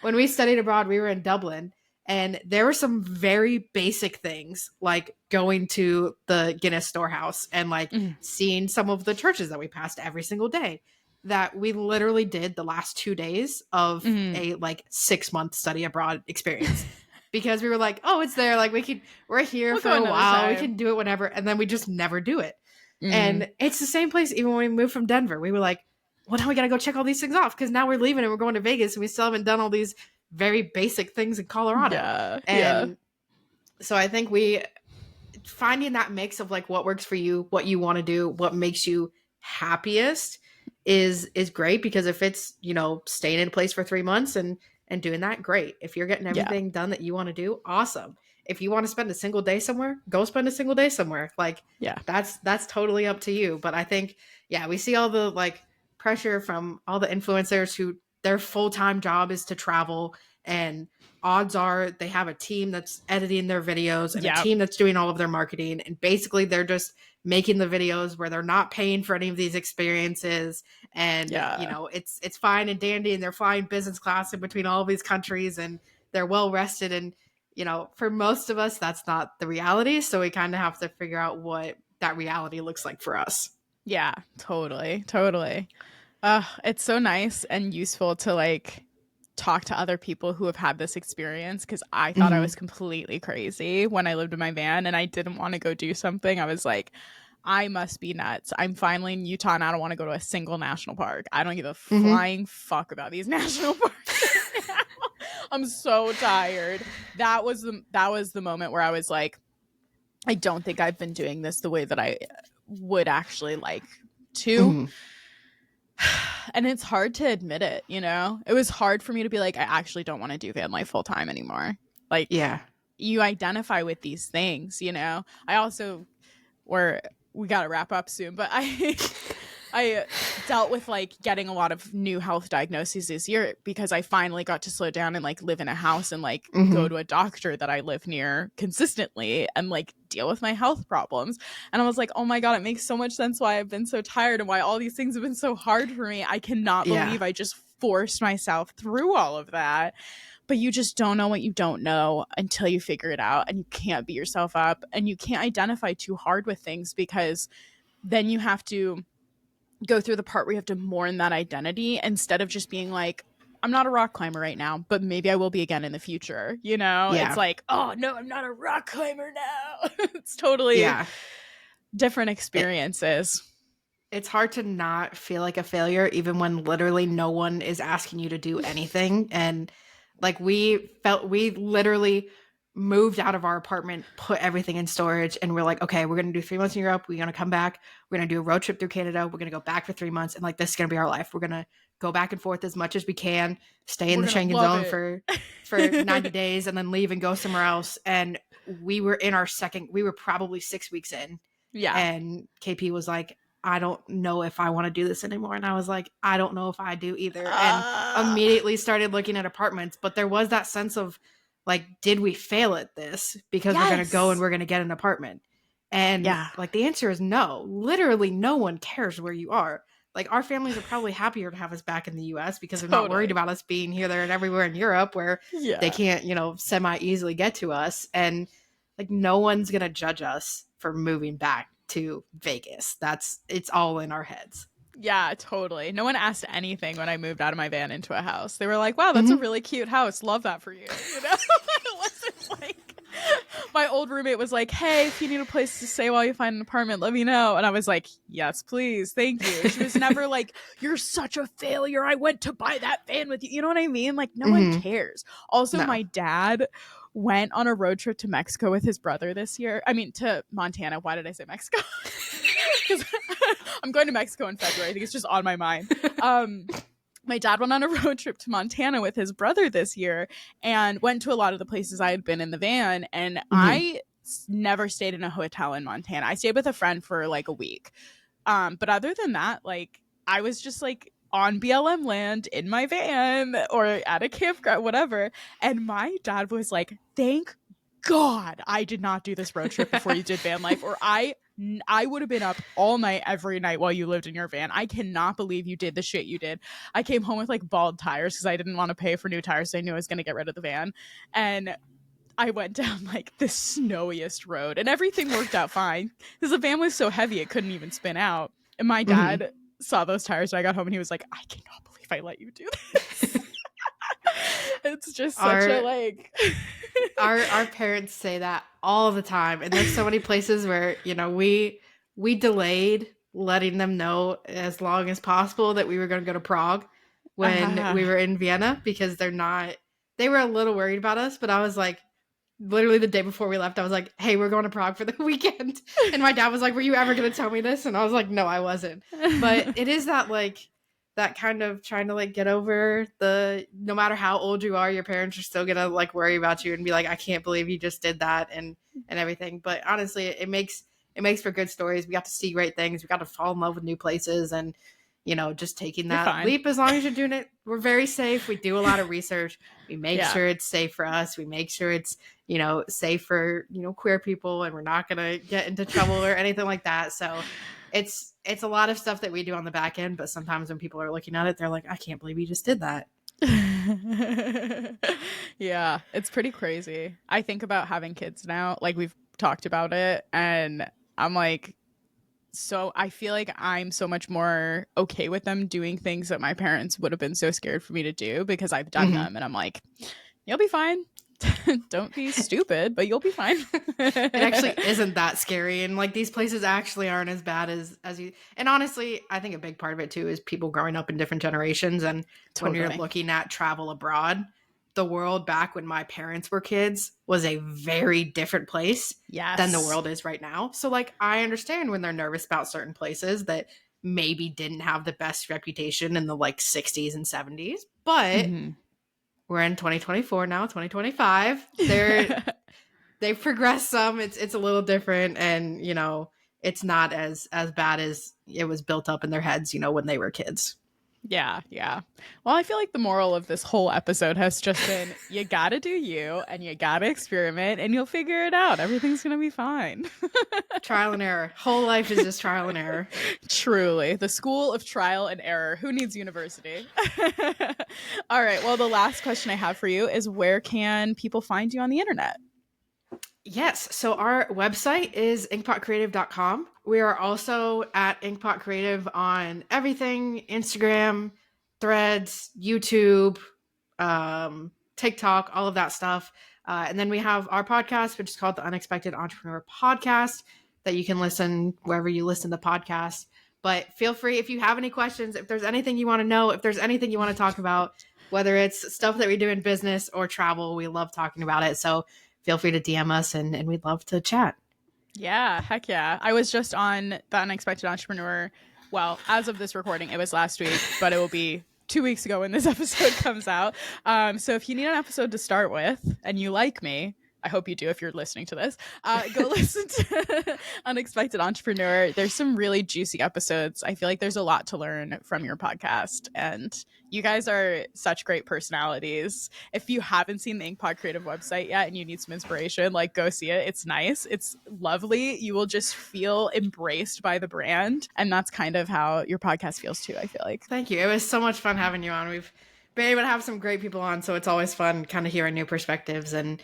when we studied abroad, we were in Dublin, and there were some very basic things like going to the Guinness storehouse and like seeing some of the churches that we passed every single day that we literally did the last 2 days of a like 6-month study abroad experience. Because we were like, oh, it's there. Like we're here for a while. We can do it whenever. And then we just never do it. And it's the same place even when we moved from Denver. We were like, well, now we got to go check all these things off because now we're leaving and we're going to Vegas and we still haven't done all these very basic things in Colorado. So I think finding that mix of like what works for you, what you want to do, what makes you happiest is great. Because if it's, you know, staying in a place for 3 months and doing that, great. If you're getting everything done that you want to do, awesome. If you want to spend a single day somewhere, go spend a single day somewhere. Like, that's totally up to you. But I think, we see all the like pressure from all the influencers who their full-time job is to travel, and odds are they have a team that's editing their videos and a team that's doing all of their marketing. And basically they're just making the videos where they're not paying for any of these experiences. And, you know, it's fine and dandy, and they're flying business class in between all of these countries, and they're well rested. And, you know, for most of us, that's not the reality. So we kind of have to figure out what that reality looks like for us. Yeah, totally. It's so nice and useful to like talk to other people who have had this experience, because I thought I was completely crazy when I lived in my van and I didn't want to go do something. I was like, I must be nuts. I'm finally in Utah and I don't want to go to a single national park. I don't give a flying fuck about these national parks right now. I'm so tired. That was the moment where I was like, I don't think I've been doing this the way that I would actually like to. And it's hard to admit it, you know? It was hard for me to be like, I actually don't want to do van life full time anymore. Like, you identify with these things, you know? I also, we got to wrap up soon, but I dealt with like getting a lot of new health diagnoses this year because I finally got to slow down and like live in a house and like go to a doctor that I live near consistently and like deal with my health problems. And I was like, oh my God, it makes so much sense why I've been so tired and why all these things have been so hard for me. I cannot believe I just forced myself through all of that. But you just don't know what you don't know until you figure it out, and you can't beat yourself up and you can't identify too hard with things because then you have to go through the part where you have to mourn that identity instead of just being like, I'm not a rock climber right now, but maybe I will be again in the future. You know, it's like, oh no, I'm not a rock climber now. It's totally different experiences. It's hard to not feel like a failure even when literally no one is asking you to do anything. And like we literally moved out of our apartment, put everything in storage, and we're like, okay, we're going to do 3 months in Europe. We're going to come back. We're going to do a road trip through Canada. We're going to go back for 3 months. And like, this is going to be our life. We're going to go back and forth as much as we can, stay in the Schengen zone for 90 days and then leave and go somewhere else. And we were probably 6 weeks in. Yeah. And KP was like, I don't know if I want to do this anymore. And I was like, I don't know if I do either. And immediately started looking at apartments. But there was that sense of like, did we fail at this? Because we're going to go and we're going to get an apartment. And like, the answer is no. Literally no one cares where you are. Like, our families are probably happier to have us back in the US because they're not worried about us being here, there, and everywhere in Europe where they can't, semi-easily get to us. And like, no one's going to judge us for moving back to Vegas. It's all in our heads. Yeah, totally. No one asked anything when I moved out of my van into a house. They were like, wow, that's a really cute house. Love that for you. You know? It wasn't like my old roommate was like, hey, if you need a place to stay while you find an apartment, let me know. And I was like, yes, please. Thank you. She was never like, you're such a failure. I went to buy that van with you. You know what I mean? Like, no one cares. Also, my dad went on a road trip to Mexico with his brother this year. I mean, to Montana. Why did I say Mexico? Because I'm going to Mexico in February. I think it's just on my mind. My dad went on a road trip to Montana with his brother this year and went to a lot of the places I had been in the van. And I never stayed in a hotel in Montana. I stayed with a friend for like a week. But other than that, like, I was just like on BLM land in my van or at a campground, whatever. And my dad was like, thank God I did not do this road trip before you did van life, or I would have been up all night every night while you lived in your van. I cannot believe you did the shit you did. I came home with like bald tires because I didn't want to pay for new tires, so I knew I was going to get rid of the van. And I went down like the snowiest road and everything worked out fine because the van was so heavy it couldn't even spin out. And my dad saw those tires when I got home and he was like, I cannot believe I let you do this. It's just such a like our parents say that all the time, and there's so many places where we delayed letting them know as long as possible that we were going to go to Prague when we were in Vienna because they were a little worried about us, but I was like, literally the day before we left, I was like, hey, we're going to Prague for the weekend. And my dad was like, were you ever going to tell me this? And I was like, no, I wasn't. But it is that like that kind of trying to like get over no matter how old you are, your parents are still gonna like worry about you and be like, I can't believe you just did that and everything. But honestly, it makes for good stories. We got to see great things. We got to fall in love with new places and just taking that leap as long as you're doing it. We're very safe. We do a lot of research. We make sure it's safe for us. We make sure it's safe for queer people, and we're not gonna get into trouble or anything like that. So it's a lot of stuff that we do on the back end, but sometimes when people are looking at it, they're like, I can't believe you just did that. Yeah, it's pretty crazy. I think about having kids now, like we've talked about it, and I'm like, so I feel like I'm so much more okay with them doing things that my parents would have been so scared for me to do because I've done them, and I'm like, you'll be fine. Don't be stupid, but you'll be fine. It actually isn't that scary, and like these places actually aren't as bad as you. And honestly, I think a big part of it too is people growing up in different generations, and when you're looking at travel abroad, the world back when my parents were kids was a very different place than the world is right now. So like, I understand when they're nervous about certain places that maybe didn't have the best reputation in the like 60s and 70s, but we're in 2024 now, 2025. They've progressed some. It's a little different, and it's not as bad as it was built up in their heads, when they were kids. Yeah. Well, I feel like the moral of this whole episode has just been you gotta do you and you gotta experiment and you'll figure it out. Everything's gonna be fine. Trial and error. Whole life is just trial and error. Truly. The school of trial and error. Who needs university? All right. Well, the last question I have for you is where can people find you on the internet? Yes. So our website is inkpotcreative.com. We are also at Inkpot Creative on everything: Instagram, Threads, YouTube, TikTok, all of that stuff. And then we have our podcast, which is called the Unexpected Entrepreneur Podcast, that you can listen wherever you listen to podcasts. But feel free, if you have any questions, if there's anything you want to know, if there's anything you want to talk about, whether it's stuff that we do in business or travel, we love talking about it. So feel free to DM us and we'd love to chat. Yeah, heck yeah. I was just on the Unexpected Entrepreneur. Well, as of this recording, it was last week, but it will be 2 weeks ago when this episode comes out. So if you need an episode to start with and you like me, I hope you do if you're listening to this, go listen to Unexpected Entrepreneur. There's some really juicy episodes. I feel like there's a lot to learn from your podcast, and you guys are such great personalities. If you haven't seen the Inkpot Creative website yet and you need some inspiration, like, go see it. It's nice. It's lovely. You will just feel embraced by the brand, and that's kind of how your podcast feels too, I feel like. Thank you. It was so much fun having you on. We've been able to have some great people on, so it's always fun kind of hearing new perspectives and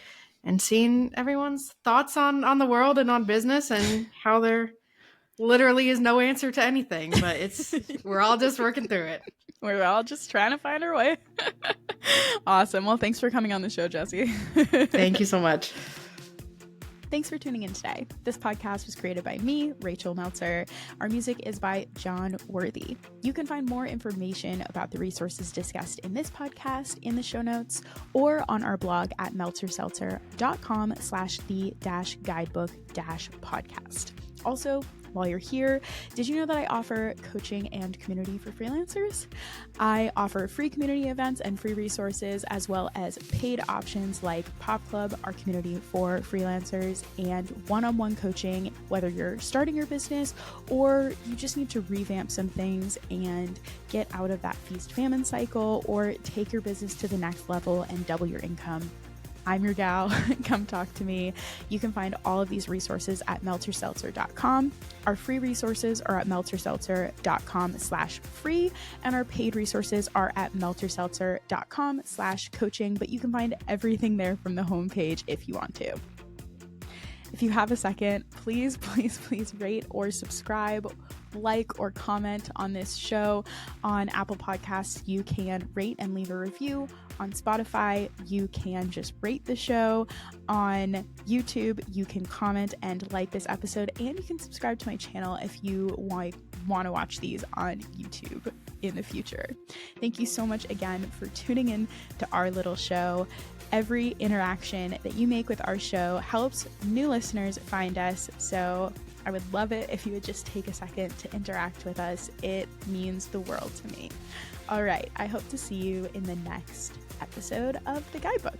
seeing everyone's thoughts on the world and on business and how there literally is no answer to anything, but we're all just working through it. We're all just trying to find our way. Awesome. Well, thanks for coming on the show, Jessie. Thank you so much. Thanks for tuning in today. This podcast was created by me, Rachel Meltzer. Our music is by Jon Worthy. You can find more information about the resources discussed in this podcast in the show notes or on our blog at meltzerseltzer.com/the-guidebook-podcast. Also, while you're here, did you know that I offer coaching and community for freelancers? I offer free community events and free resources, as well as paid options like Pop Club, our community for freelancers, and one-on-one coaching, whether you're starting your business or you just need to revamp some things and get out of that feast-famine cycle or take your business to the next level and double your income. I'm your gal. Come talk to me. You can find all of these resources at meltzerseltzer.com. Our free resources are at meltzerseltzer.com/free, and our paid resources are at meltzerseltzer.com/coaching, but you can find everything there from the homepage if you want to. If you have a second, please rate or subscribe, like or comment on this show. On Apple Podcasts, you can rate and leave a review. On Spotify, you can just rate the show. On YouTube, you can comment and like this episode, and you can subscribe to my channel if you want to watch these on YouTube in the future. Thank you so much again for tuning in to our little show. Every interaction that you make with our show helps new listeners find us, so I would love it if you would just take a second to interact with us. It means the world to me. All right, I hope to see you in the next episode of The Guidebook.